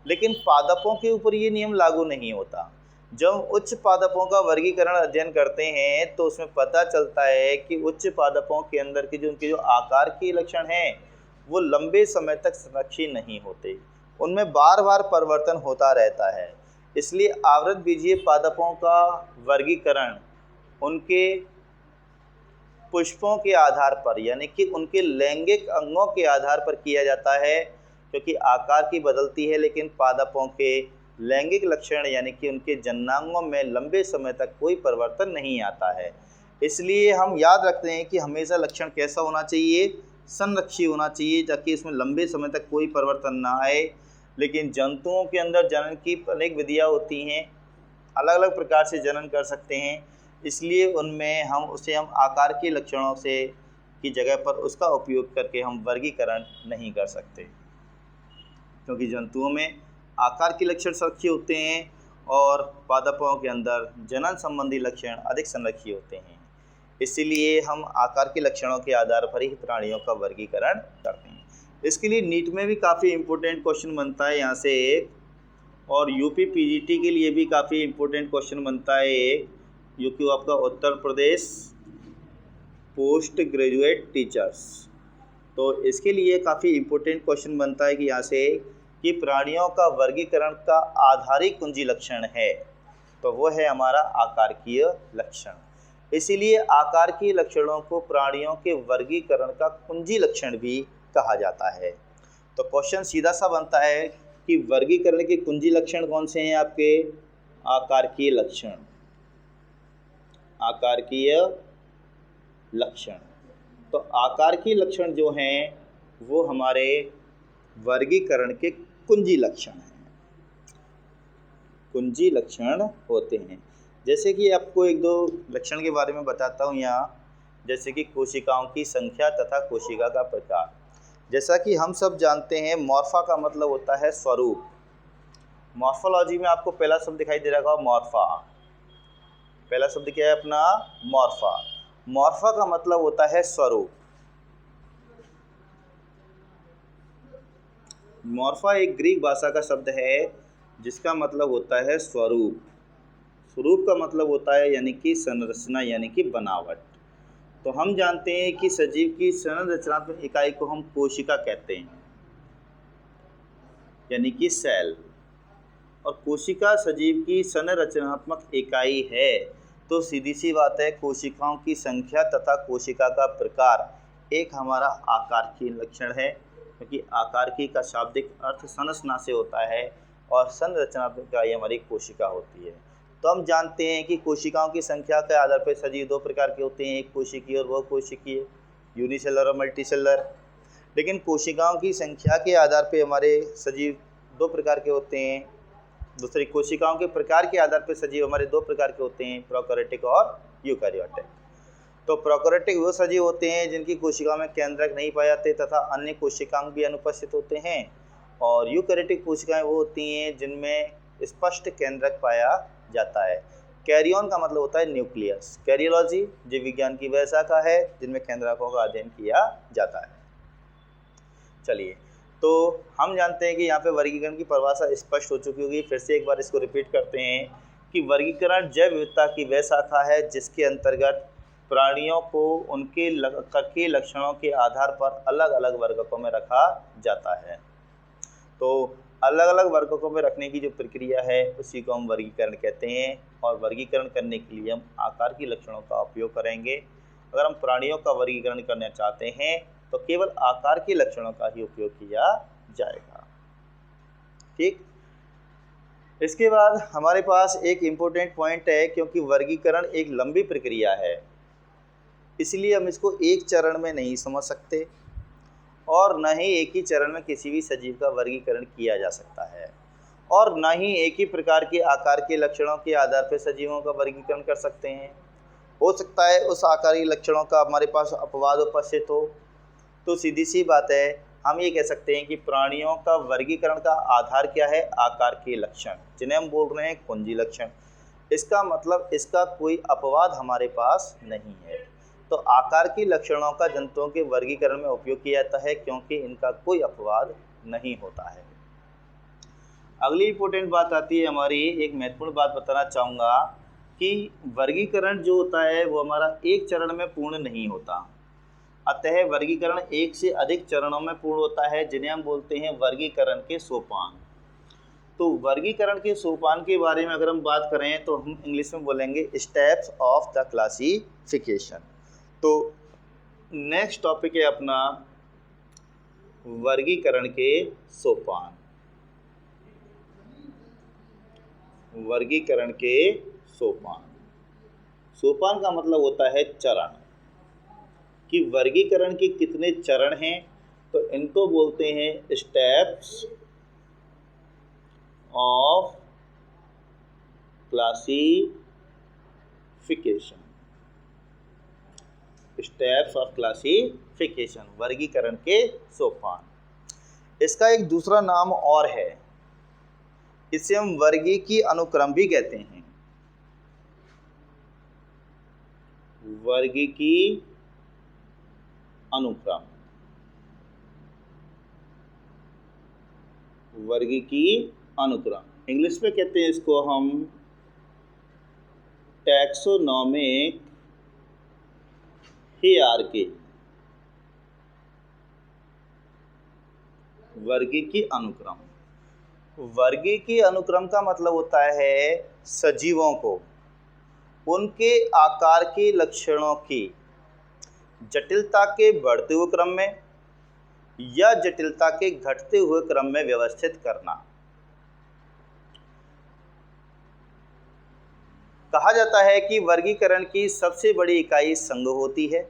लेकिन पादपों के ऊपर ये नियम लागू नहीं होता। जब उच्च पादपों का वर्गीकरण अध्ययन करते हैं तो उसमें पता चलता है कि उच्च पादपों के अंदर के उनके जो आकार के लक्षण हैं वो लंबे समय तक संरक्षित नहीं होते, उनमें बार बार परिवर्तन होता रहता है। इसलिए आवृत बीजीय पादपों का वर्गीकरण उनके पुष्पों के आधार पर, यानी कि उनके लैंगिक अंगों के आधार पर किया जाता है, क्योंकि आकार की बदलती है लेकिन पादपों के लैंगिक लक्षण यानी कि उनके जननांगों में लंबे समय तक कोई परिवर्तन नहीं आता है। इसलिए हम याद रखते हैं कि हमेशा लक्षण कैसा होना चाहिए, संरक्षी होना चाहिए, ताकि इसमें लंबे समय तक कोई परिवर्तन ना आए। लेकिन जंतुओं के अंदर जनन की अनेक विधियाँ होती हैं, अलग अलग प्रकार से जनन कर सकते हैं, इसलिए उनमें हम आकार के लक्षणों से की जगह पर उसका उपयोग करके हम वर्गीकरण नहीं कर सकते, क्योंकि जंतुओं में आकार के लक्षण संरक्षित होते हैं और पादपों के अंदर जनन संबंधी लक्षण अधिक संरक्षित होते हैं। इसीलिए हम आकार के लक्षणों के आधार पर ही प्राणियों का वर्गीकरण करते हैं। इसके लिए नीट में भी काफ़ी इम्पोर्टेंट क्वेश्चन बनता है यहाँ से एक, और यूपी पीजीटी के लिए भी काफ़ी इम्पोर्टेंट क्वेश्चन बनता है एक, जो कि आपका Uttar Pradesh post graduate teachers. तो इसके लिए काफ़ी इम्पोर्टेंट क्वेश्चन बनता है कि यहाँ से कि प्राणियों का वर्गीकरण का आधारिक कुंजी लक्षण है, तो वो है हमारा आकारकीय लक्षण। इसीलिए आकारकीय लक्षणों को प्राणियों के वर्गीकरण का कुंजी लक्षण भी कहा जाता है। तो क्वेश्चन सीधा सा बनता है कि वर्गीकरण के कुंजी लक्षण कौन से हैं आपके? आकारकीय लक्षण, आकारकीय लक्षण। तो आकारकीय लक्षण जो हैं वो हमारे वर्गीकरण के कुंजी लक्षण हैं, कुंजी लक्षण होते हैं। जैसे कि आपको एक दो लक्षण के बारे में बताता हूँ यहाँ, जैसे कि कोशिकाओं की संख्या तथा कोशिका का प्रकार। जैसा कि हम सब जानते हैं, मॉर्फा का मतलब होता है स्वरूप। मॉर्फोलॉजी में आपको पहला शब्द दिखाई दे रहा होगा मॉर्फा, पहला शब्द क्या है अपना मॉर्फा। मॉर्फा का मतलब होता है स्वरूप। मॉर्फा एक ग्रीक भाषा का शब्द है जिसका मतलब होता है स्वरूप। स्वरूप का मतलब होता है यानी कि संरचना यानी कि बनावट। तो हम जानते हैं कि सजीव की संरचनात्मक इकाई को हम कोशिका कहते हैं यानी कि सेल। और कोशिका सजीव की संरचनात्मक इकाई है तो सीधी सी बात है कोशिकाओं की संख्या तथा कोशिका का प्रकार एक हमारा आकार की लक्षण है, क्योंकि आकार की का शाब्दिक अर्थ संरचना से होता है और संरचनात्मक इकाई हमारी कोशिका होती है। तो हम जानते हैं कि कोशिकाओं की संख्या के आधार पर सजीव दो प्रकार के होते हैं, एक कोशिकीय और बहुकोशिकीय, यूनिसेलर और मल्टीसेलर। लेकिन कोशिकाओं की संख्या के आधार पर हमारे सजीव दो प्रकार के होते हैं, दूसरी कोशिकाओं के प्रकार के आधार पर सजीव हमारे दो प्रकार के होते हैं, प्रोकैरियोटिक और यूकैरियोटिक। तो प्रोकैरियोटिक वो सजीव होते हैं जिनकी कोशिकाओं में केंद्रक नहीं पाए जाते तथा अन्य कोशिकांग भी अनुपस्थित होते हैं, और यूकैरियोटिक कोशिकाएं वो होती हैं जिनमें स्पष्ट केंद्रक पाया जाता है। कैरियन का मतलब होता है न्यूक्लियस। कैरियोलॉजी जीव विज्ञान की वह शाखा है जिनमें केंद्रकों का अध्ययन किया जाता है। चलिए, तो हम जानते हैं कि यहाँ पे वर्गीकरण की परिभाषा स्पष्ट हो चुकी होगी। फिर से एक बार इसको रिपीट करते हैं कि वर्गीकरण जैव विविधता की वह शाखा है जिसके अंतर्गत प्राणियों को उनके लक्षणों के आधार पर अलग अलग वर्गों में रखा जाता है। तो अलग अलग वर्गों में रखने की जो प्रक्रिया है उसी को हम वर्गीकरण कहते हैं, और वर्गीकरण करने के लिए हम आकार की लक्षणों का उपयोग करेंगे। अगर हम प्राणियों का वर्गीकरण करना चाहते हैं तो केवल आकार के लक्षणों का ही उपयोग किया जाएगा। ठीक, इसके बाद हमारे पास एक इम्पोर्टेंट पॉइंट है, क्योंकि वर्गीकरण एक लंबी प्रक्रिया है इसलिए हम इसको एक चरण में नहीं समझ सकते और न ही एक ही चरण में किसी भी सजीव का वर्गीकरण किया जा सकता है, और न ही एक ही प्रकार के आकार के लक्षणों के आधार पर सजीवों का वर्गीकरण कर सकते हैं। हो सकता है उस आकारी लक्षणों का हमारे पास अपवाद उपस्थित हो। तो सीधी सी बात है, हम ये कह सकते हैं कि प्राणियों का वर्गीकरण का आधार क्या है, आकार के लक्षण, जिन्हें हम बोल रहे हैं कुंजी लक्षण। इसका मतलब इसका कोई अपवाद हमारे पास नहीं है। तो आकार के लक्षणों का जंतुओं के वर्गीकरण में उपयोग किया जाता है क्योंकि इनका कोई अपवाद नहीं होता है। अगली इंपॉर्टेंट बात आती है हमारी, एक महत्वपूर्ण बात बताना चाहूँगा कि वर्गीकरण जो होता है वो हमारा एक चरण में पूर्ण नहीं होता, अतः वर्गीकरण एक से अधिक चरणों में पूर्ण होता है, जिन्हें हम बोलते हैं वर्गीकरण के सोपान। तो वर्गीकरण के सोपान के बारे में अगर हम बात करें तो हम इंग्लिश में बोलेंगे स्टेप्स ऑफ द क्लासिफिकेशन। तो नेक्स्ट टॉपिक है अपना वर्गीकरण के सोपान। वर्गीकरण के सोपान, सोपान का मतलब होता है चरण, कि वर्गीकरण के कितने चरण हैं, तो इनको बोलते हैं steps of classification. Steps of classification, वर्गीकरण के सोपान। इसका एक दूसरा नाम और है, इसे हम वर्गीकीय अनुक्रम भी कहते हैं। वर्गीकीय अनुक्रम, वर्गीकीय अनुक्रम, इंग्लिश में कहते हैं इसको हम टैक्सोनॉमिक हियरार्की। वर्गीकीय अनुक्रम, वर्गीकीय अनुक्रम का मतलब होता है सजीवों को उनके आकार के लक्षणों की जटिलता के बढ़ते हुए क्रम में या जटिलता के घटते हुए क्रम में व्यवस्थित करना। कहा जाता है कि वर्गीकरण की सबसे बड़ी इकाई संघ होती है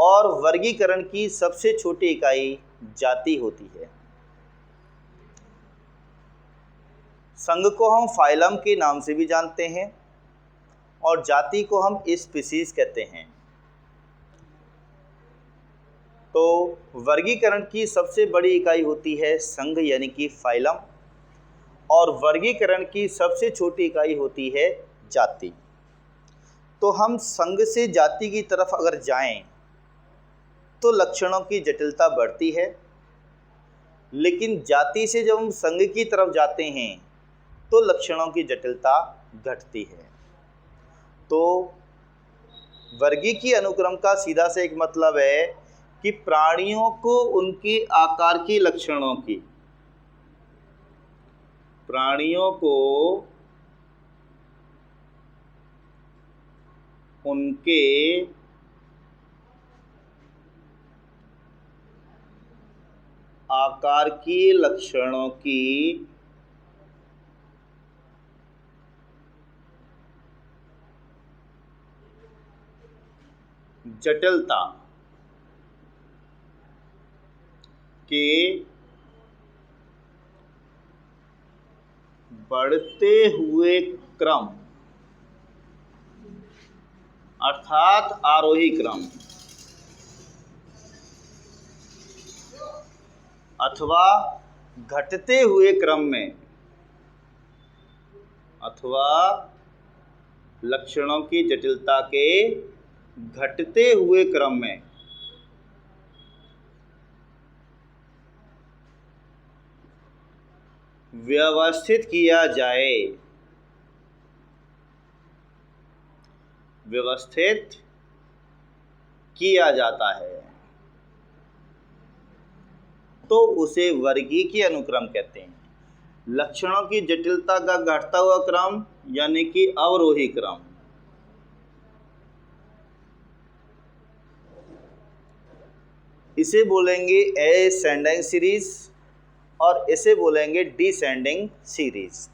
और वर्गीकरण की सबसे छोटी इकाई जाति होती है। संघ को हम फाइलम के नाम से भी जानते हैं और जाति को हम स्पीशीज कहते हैं। तो वर्गीकरण की सबसे बड़ी इकाई होती है संघ यानी कि फाइलम, और वर्गीकरण की सबसे छोटी इकाई होती है जाति। तो हम संघ से जाति की तरफ अगर जाएं तो लक्षणों की जटिलता बढ़ती है, लेकिन जाति से जब हम संघ की तरफ जाते हैं तो लक्षणों की जटिलता घटती है। तो वर्गीकीय अनुक्रम का सीधा से एक मतलब है कि प्राणियों को उनके आकार के लक्षणों की, प्राणियों को उनके आकार के लक्षणों की जटिलता के बढ़ते हुए क्रम अर्थात आरोही क्रम अथवा घटते हुए क्रम में अथवा लक्षणों की जटिलता के घटते हुए क्रम में व्यवस्थित किया जाए, व्यवस्थित किया जाता है तो उसे वर्गीकीय अनुक्रम कहते हैं। लक्षणों की जटिलता का घटता हुआ क्रम यानी कि अवरोही क्रम। इसे बोलेंगे असेंडिंग सीरीज और इसे बोलेंगे डिसेंडिंग सीरीज।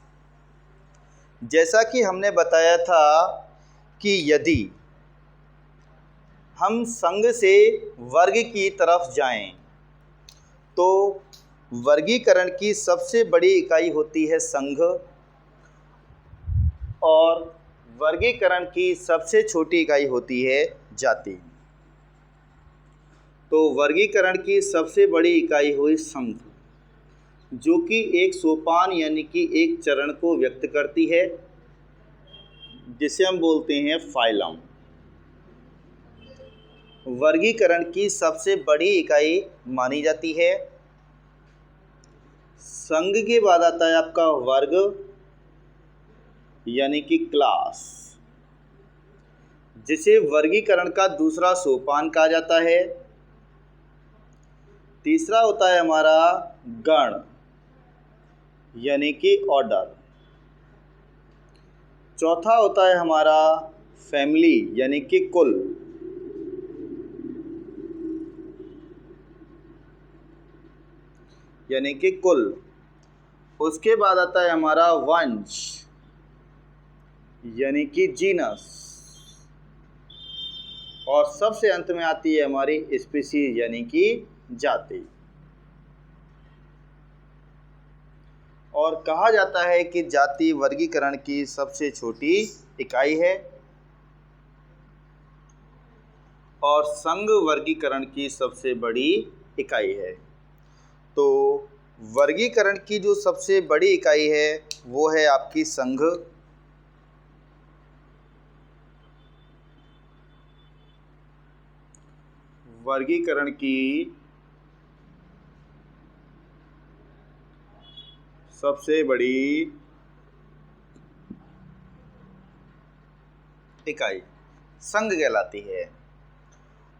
जैसा कि हमने बताया था कि यदि हम संघ से वर्ग की तरफ जाएं तो वर्गीकरण की सबसे बड़ी इकाई होती है संघ और वर्गीकरण की सबसे छोटी इकाई होती है जाति। तो वर्गीकरण की सबसे बड़ी इकाई हुई संघ, जो कि एक सोपान यानी कि एक चरण को व्यक्त करती है, जिसे हम बोलते हैं फाइलम। वर्गीकरण की सबसे बड़ी इकाई मानी जाती है। संघ के बाद आता है आपका वर्ग यानी कि क्लास, जिसे वर्गीकरण का दूसरा सोपान कहा जाता है। तीसरा होता है हमारा गण यानी कि ऑर्डर। चौथा होता है हमारा फैमिली यानी कि कुल। यानी कि कुल। उसके बाद आता है हमारा वंश यानी कि जीनस और सबसे अंत में आती है हमारी स्पीसीज यानी कि जाति। और कहा जाता है कि जाति वर्गीकरण की सबसे छोटी इकाई है और संघ वर्गीकरण की सबसे बड़ी इकाई है। तो वर्गीकरण की जो सबसे बड़ी इकाई है वो है आपकी संघ। वर्गीकरण की सबसे बड़ी इकाई संघ कहलाती है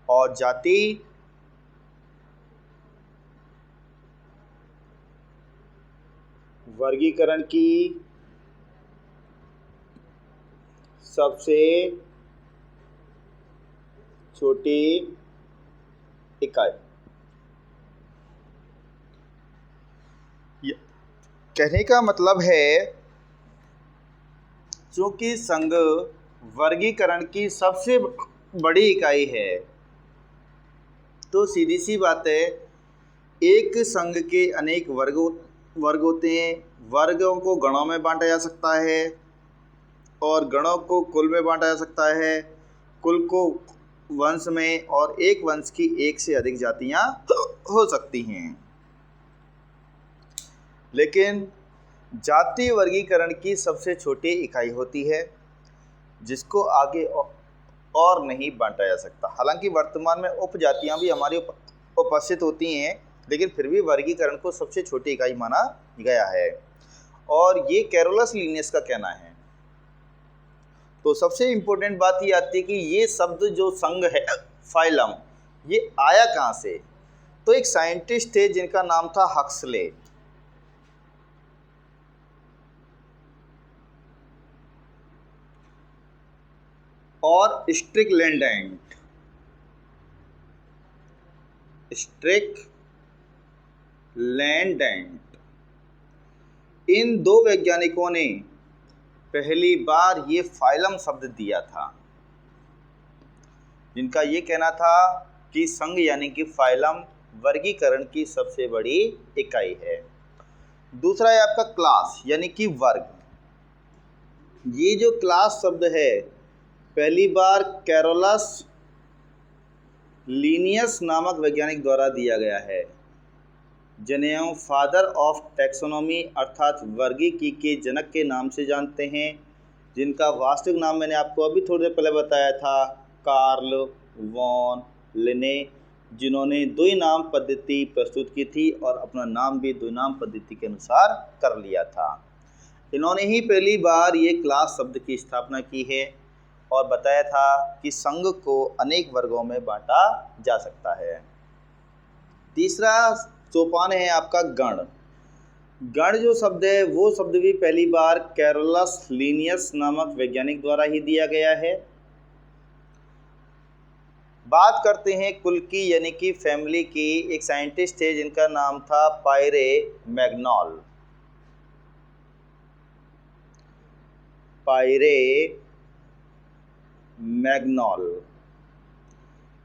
और जाति वर्गीकरण की सबसे छोटी इकाई। कहने का मतलब है चूंकि संघ वर्गीकरण की सबसे बड़ी इकाई है तो सीधी सी बात है एक संघ के अनेक वर्ग होते हैं। वर्गों को गणों में बांटा जा सकता है और गणों को कुल में बांटा जा सकता है, कुल को वंश में, और एक वंश की एक से अधिक जातियां हो सकती हैं। लेकिन जाति वर्गीकरण की सबसे छोटी इकाई होती है जिसको आगे और नहीं बांटा जा सकता। हालांकि वर्तमान में उपजातियां भी हमारी उपस्थित होती हैं, लेकिन फिर भी वर्गीकरण को सबसे छोटी इकाई माना गया है। और ये कैरोलस लिनियस का कहना है। तो सबसे इम्पोर्टेंट बात ये आती है कि ये शब्द जो संघ है, फाइलम, ये आया कहाँ से। तो एक साइंटिस्ट थे जिनका नाम था हक्सले। और स्ट्रिकलैंड, इन दो वैज्ञानिकों ने पहली बार ये फाइलम शब्द दिया था, जिनका ये कहना था कि संघ यानी कि फाइलम वर्गीकरण की सबसे बड़ी इकाई है। दूसरा है आपका क्लास यानी कि वर्ग। ये जो क्लास शब्द है पहली बार कैरोलस लिनियस नामक वैज्ञानिक द्वारा दिया गया है, जिन्हें हम फादर ऑफ टैक्सोनॉमी अर्थात वर्गीकी के जनक के नाम से जानते हैं, जिनका वास्तविक नाम मैंने आपको अभी थोड़ी देर पहले बताया था, कार्ल वॉन लिने, जिन्होंने द्विनाम पद्धति प्रस्तुत की थी और अपना नाम भी द्विनाम पद्धति के अनुसार कर लिया था। इन्होंने ही पहली बार ये क्लास शब्द की स्थापना की है और बताया था कि संघ को अनेक वर्गों में बांटा जा सकता है। तीसरा सोपान है आपका गण। गण जो शब्द है वो शब्द भी पहली बार कैरोलस लिनियस नामक वैज्ञानिक द्वारा ही दिया गया है। बात करते हैं कुल की यानी कि फैमिली की। एक साइंटिस्ट थे जिनका नाम था पायरे मैग्नॉल।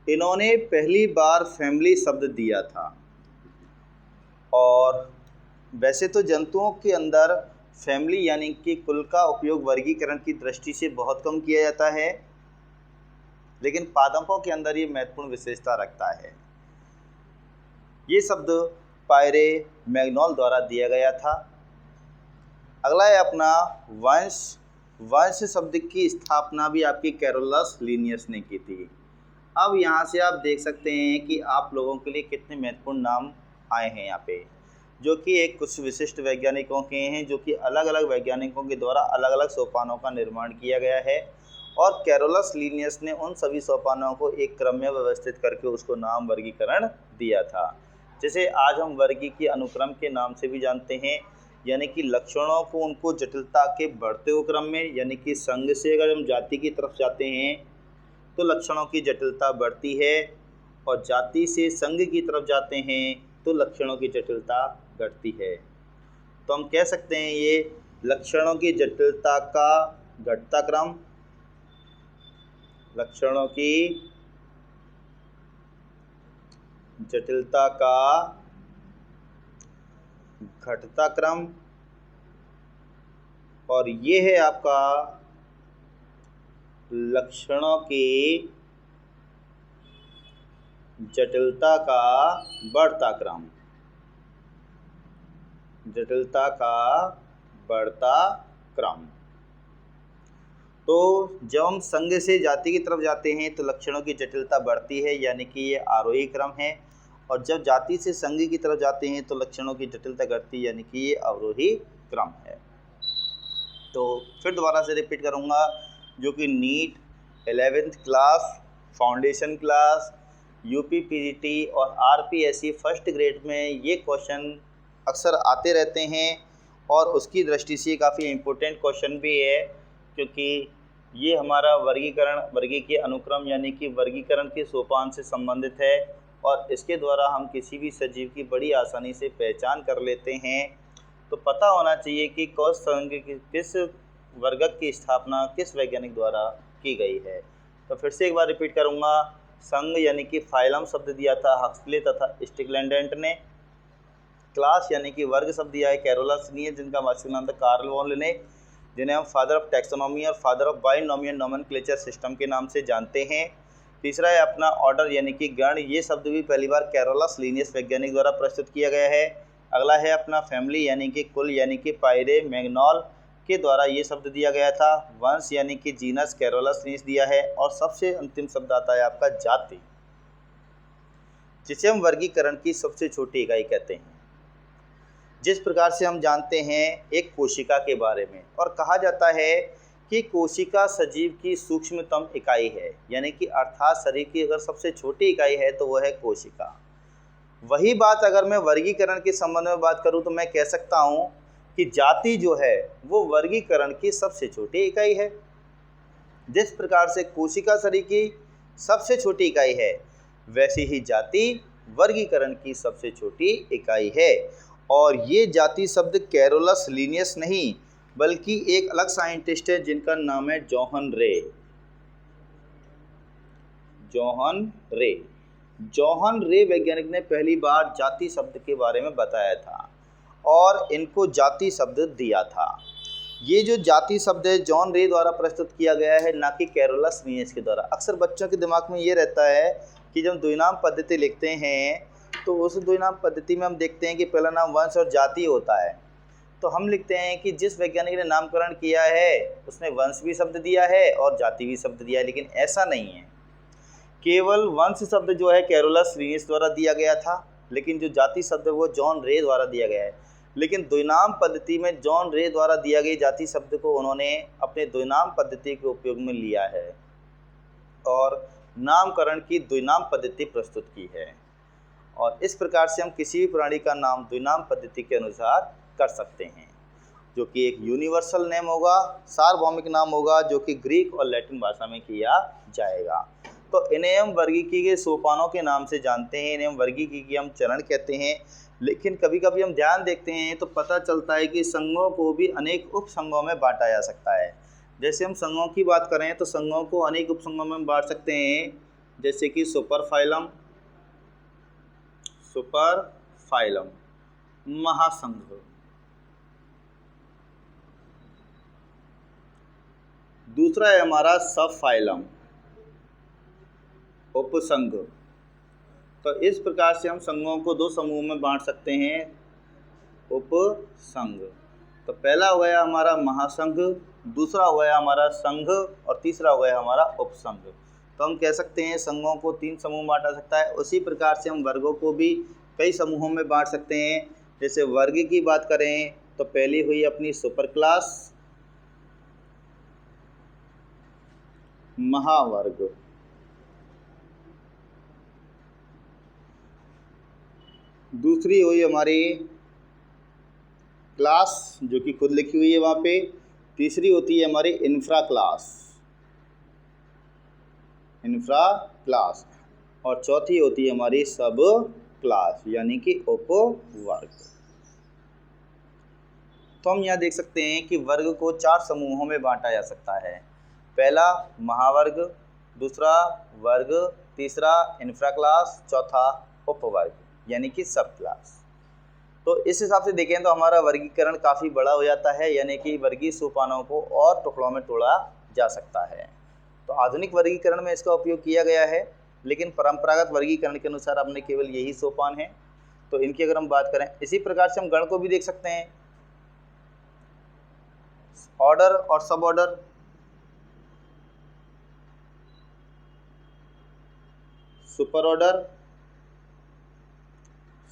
इन्होंने पहली बार फैमिली शब्द दिया था। और वैसे तो जंतुओं के अंदर फैमिली यानी कि कुल का उपयोग वर्गीकरण की दृष्टि से बहुत कम किया जाता है, लेकिन पादपों के अंदर ये महत्वपूर्ण विशेषता रखता है। ये शब्द पायरे मैग्नॉल द्वारा दिया गया था। अगला है अपना वंश। वंश शब्द की स्थापना भी आपकी कैरोलस लिनियस ने की थी। अब यहाँ से आप देख सकते हैं कि आप लोगों के लिए कितने महत्वपूर्ण नाम आए हैं यहाँ पे, जो कि एक कुछ विशिष्ट वैज्ञानिकों के हैं, जो कि अलग अलग वैज्ञानिकों के द्वारा अलग अलग सोपानों का निर्माण किया गया है। और कैरोलस लिनियस ने उन सभी सोपानों को एक क्रम में व्यवस्थित करके उसको नाम वर्गीकरण दिया था। जैसे आज हम वर्गीकीय अनुक्रम के नाम से भी जानते हैं, यानी कि लक्षणों को उनको जटिलता के बढ़ते हुए क्रम में, यानी कि संघ से अगर हम जाति की तरफ जाते हैं तो लक्षणों की जटिलता बढ़ती है, और जाति से संघ की तरफ जाते हैं तो लक्षणों की जटिलता घटती है। तो हम कह सकते हैं ये लक्षणों की जटिलता का घटता क्रम, लक्षणों की जटिलता का घटता क्रम, और ये है आपका लक्षणों की जटिलता का बढ़ता क्रम, जटिलता का बढ़ता क्रम। तो जब हम संघ से जाति की तरफ जाते हैं तो लक्षणों की जटिलता बढ़ती है, यानी कि ये आरोही क्रम है, और जब जाति से संघ की तरफ जाते हैं तो लक्षणों की जटिलता घटती है, यानी कि ये अवरोही क्रम है। तो फिर दोबारा से रिपीट करूँगा, जो कि NEET 11th class, foundation class, UPPGT और आरपीएससी फर्स्ट ग्रेड में ये क्वेश्चन अक्सर आते रहते हैं, और उसकी दृष्टि से काफ़ी इम्पोर्टेंट क्वेश्चन भी है, क्योंकि ये हमारा वर्गीकीय अनुक्रम यानी कि वर्गीकरण के सोपान से संबंधित है, और इसके द्वारा हम किसी भी सजीव की बड़ी आसानी से पहचान कर लेते हैं। तो पता होना चाहिए कि किस वर्गक की स्थापना किस वैज्ञानिक द्वारा की गई है। तो फिर से एक बार रिपीट करूँगा, संघ यानी कि फाइलम शब्द दिया था हक्सले तथा स्टिकलैंड ने। क्लास यानी कि वर्ग शब्द दिया है कैरोलस लिनियस, जिनका वास्तविक नाम था कार्ल वॉन लिने, जिन्हें हम फादर ऑफ टैक्सोनॉमी और father of binomial nomenclature system के नाम से जानते हैं। तीसरा है अपना ऑर्डर यानी कि गण। ये शब्द भी पहली बार कैरोलस लिनियस वैज्ञानिक द्वारा प्रस्तुत किया गया है। अगला है अपना फैमिली यानी कि कुल, यानी कि पायरे मैग्नॉल के द्वारा ये शब्द दिया गया था। वंश यानी कि जीनस कैरोलस लीनियस दिया है। और सबसे अंतिम शब्द आता है आपका जाति, जिसे हम वर्गीकरण की सबसे छोटी इकाई कहते हैं। जिस प्रकार से हम जानते हैं एक कोशिका के बारे में, और कहा जाता है कि कोशिका सजीव की सूक्ष्मतम इकाई है, यानी कि अर्थात शरीर की अगर सबसे छोटी इकाई है तो वह है कोशिका। वही बात अगर मैं वर्गीकरण के संबंध में बात करूं तो मैं कह सकता हूं कि जाति जो है वो वर्गीकरण की सबसे छोटी इकाई है। जिस प्रकार से कोशिका शरीर की सबसे छोटी इकाई है, वैसे ही जाति वर्गीकरण की सबसे छोटी इकाई है। और ये जाति शब्द कैरोलस लीनियस नहीं, बल्कि एक अलग साइंटिस्ट है जिनका नाम है जोहन रे। जोहन रे वैज्ञानिक ने पहली बार जाति शब्द के बारे में बताया था और इनको जाति शब्द दिया था। ये जो जाति शब्द है जॉन रे द्वारा प्रस्तुत किया गया है, ना कि कैरोलस लीनियस के द्वारा। अक्सर बच्चों के दिमाग में ये रहता है कि जब द्विनाम पद्धति लिखते हैं तो उस द्विनाम पद्धति में हम देखते हैं कि पहला नाम वंश और जाति होता है, तो हम लिखते हैं कि जिस वैज्ञानिक ने नामकरण किया है उसने वंश भी शब्द दिया है और जाति भी शब्द दिया है, लेकिन ऐसा नहीं है। केवल वंश शब्द जो है कैरोलस लीनियस द्वारा दिया गया था, लेकिन जो जाति शब्द है वो जॉन रे द्वारा दिया गया है। लेकिन द्विनाम पद्धति में जॉन रे द्वारा दिया गया जाति शब्द को उन्होंने अपने द्विनाम पद्धति के उपयोग में लिया है और नामकरण की द्विनाम पद्धति प्रस्तुत की है। और इस प्रकार से हम किसी भी प्राणी का नाम द्विनाम पद्धति के अनुसार कर सकते हैं, जो कि एक यूनिवर्सल नेम होगा, सार्वभौमिक नाम होगा, जो कि ग्रीक और लैटिन भाषा में किया जाएगा। तो इन्हें हम वर्गीकी के सोपानों के नाम से जानते हैं, इन्हें हम वर्गीकी के हम चरण कहते हैं। लेकिन कभी कभी हम ध्यान देखते हैं तो पता चलता है कि संघों को भी अनेक उपसंघों में बांटा जा सकता है। जैसे हम संघों की बात करें तो संघों को अनेक उपसंघों में बांट सकते हैं, जैसे कि सुपरफाइलम, महासंघ, दूसरा है हमारा सबफाइलम, उपसंघ। तो इस प्रकार से हम संघों को दो समूह में बांट सकते हैं, उपसंघ। तो पहला हो गया हमारा महासंघ, दूसरा हो गया हमारा संघ और तीसरा हो गया हमारा उपसंघ। तो हम कह सकते हैं संघों को 3 समूह बांटा सकता है। उसी प्रकार से हम वर्गों को भी कई समूहों में बांट सकते हैं। जैसे वर्ग की बात करें तो पहली हुई अपनी सुपर क्लास, महावर्ग, दूसरी हुई हमारी क्लास जो कि खुद लिखी हुई है वहाँ पे, तीसरी होती है हमारी इंफ्रा क्लास और चौथी होती है हमारी सब क्लास यानी कि उपवर्ग। तो हम यहाँ देख सकते हैं कि वर्ग को 4 समूहों में बांटा जा सकता है। पहला महावर्ग, दूसरा वर्ग, तीसरा इंफ्रा क्लास, चौथा उपवर्ग यानी कि सब क्लास। तो इस हिसाब से देखें तो हमारा वर्गीकरण काफ़ी बड़ा हो जाता है, यानी कि वर्गीय सोपानों को और टुकड़ों में तोड़ा जा सकता है। तो आधुनिक वर्गीकरण में इसका उपयोग किया गया है, लेकिन परंपरागत वर्गीकरण के अनुसार अपने केवल यही सोपान है। तो इनकी अगर हम बात करें, इसी प्रकार से हम गण को भी देख सकते हैं, ऑर्डर और सब ऑर्डर।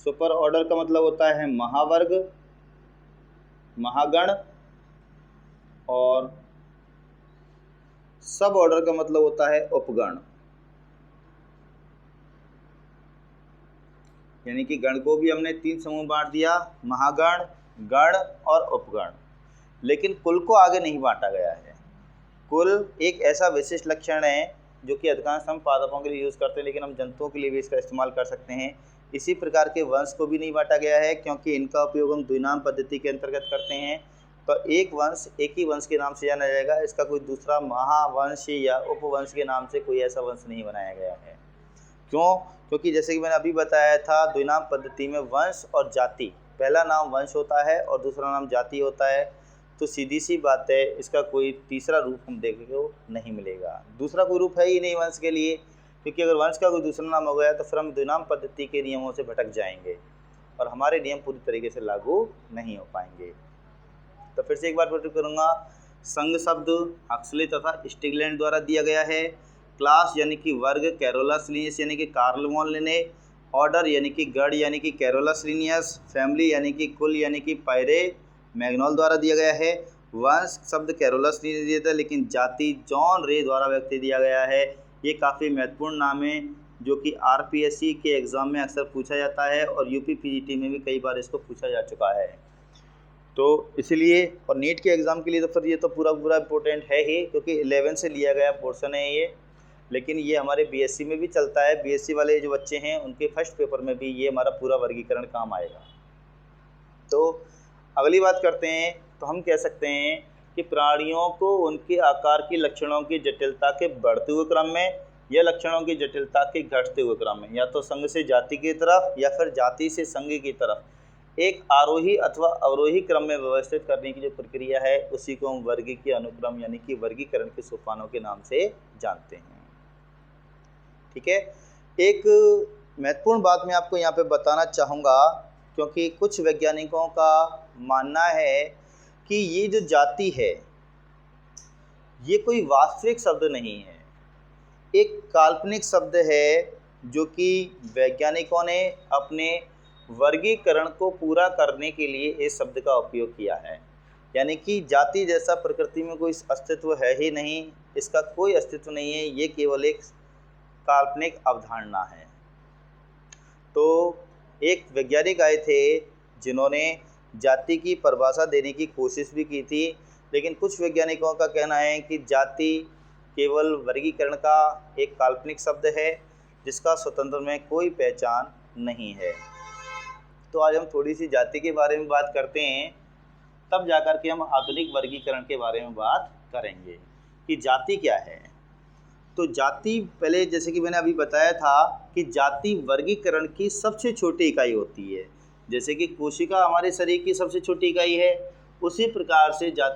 सुपर ऑर्डर का मतलब होता है महावर्ग, महागण, और सब ऑर्डर का मतलब होता है उपगण। यानी कि गण को भी हमने 3 समूह बांट दिया, महागण, गण और उपगण। लेकिन कुल को आगे नहीं बांटा गया है। कुल एक ऐसा विशिष्ट लक्षण है जो कि अधिकांश हम पादपों के लिए यूज़ करते हैं, लेकिन हम जंतुओं के लिए भी इसका इस्तेमाल कर सकते हैं। इसी प्रकार के वंश को भी नहीं बांटा गया है, क्योंकि इनका उपयोग हम द्विनाम पद्धति के अंतर्गत करते हैं। तो एक वंश एक ही वंश के नाम से जाना जाएगा, इसका कोई दूसरा महावंश या उपवंश के नाम से कोई ऐसा वंश नहीं बनाया गया है। क्यों? क्योंकि जैसे कि मैंने अभी बताया था, द्विनाम पद्धति में वंश और जाति, पहला नाम वंश होता है और दूसरा नाम जाति होता है। तो सीधी सी बात है, इसका कोई तीसरा रूप हम देखने को नहीं मिलेगा। दूसरा कोई रूप है ही नहीं वंश के लिए, क्योंकि अगर वंश का कोई दूसरा नाम हो गया तो फिर हम द्विनाम पद्धति के नियमों से भटक जाएंगे और हमारे नियम पूरी तरीके से लागू नहीं हो पाएंगे। तो फिर से एक बार रिपीट करूँगा, संघ शब्द हक्सले तथा स्टिगलैंड द्वारा दिया गया है। क्लास यानी कि वर्ग कैरोलस लिनियस यानी कि कार्ल वॉन लिने। ऑर्डर यानी कि गण यानी कि कैरोलस लिनियस। फैमिली यानी कि कुल यानी कि पायरे मैग्नॉल द्वारा दिया गया है। वंश शब्द कैरोलस ने दिया था, लेकिन जाति जॉन रे द्वारा व्यक्त दिया गया है। ये काफ़ी महत्वपूर्ण नाम है जो कि आरपीएससी के एग्ज़ाम में अक्सर पूछा जाता है और यूपी पीजीटी में भी कई बार इसको पूछा जा चुका है। तो इसलिए और नीट के एग्ज़ाम के लिए तो फिर ये तो पूरा इम्पोर्टेंट है ही, क्योंकि 11 से लिया गया पोर्शन है ये। लेकिन ये हमारे बीएससी में भी चलता है। बीएससी वाले जो बच्चे हैं उनके फर्स्ट पेपर में भी ये हमारा पूरा वर्गीकरण काम आएगा। तो अगली बात करते हैं, तो हम कह सकते हैं कि प्राणियों को उनके आकार की लक्षणों की जटिलता के बढ़ते हुए क्रम में या लक्षणों की जटिलता के घटते हुए क्रम में, या तो संघ से जाति की तरफ या फिर जाति से संघ की तरफ एक आरोही अथवा अवरोही क्रम में व्यवस्थित करने की जो प्रक्रिया है उसी को हम वर्गीकीय अनुक्रम यानी कि वर्गीकरण के सोपानों के नाम से जानते हैं। ठीक है, एक महत्वपूर्ण बात मैं आपको यहाँ पे बताना चाहूँगा, क्योंकि कुछ वैज्ञानिकों का मानना है कि ये जो जाति है ये कोई वास्तविक शब्द नहीं है, एक काल्पनिक शब्द है जो कि वैज्ञानिकों ने अपने वर्गीकरण को पूरा करने के लिए इस शब्द का उपयोग किया है। यानी कि जाति जैसा प्रकृति में कोई अस्तित्व है ही नहीं, इसका कोई अस्तित्व नहीं है, ये केवल एक काल्पनिक अवधारणा है। तो एक वैज्ञानिक आए थे जिन्होंने जाति की परिभाषा देने की कोशिश भी की थी, लेकिन कुछ वैज्ञानिकों का कहना है कि जाति केवल वर्गीकरण का एक काल्पनिक शब्द है जिसका स्वतंत्र में कोई पहचान नहीं है। तो आज हम थोड़ी सी जाति के बारे में बात करते हैं, तब जाकर के हम आधुनिक वर्गीकरण के बारे में बात करेंगे कि जाति क्या है। तो जाति पहले जैसे कि मैंने अभी बताया था कि जाति वर्गीकरण की सबसे छोटी इकाई होती है। जैसे कि कोशिका हमारे शरीर की सबसे छोटी इकाई है, उसी प्रकार से जाति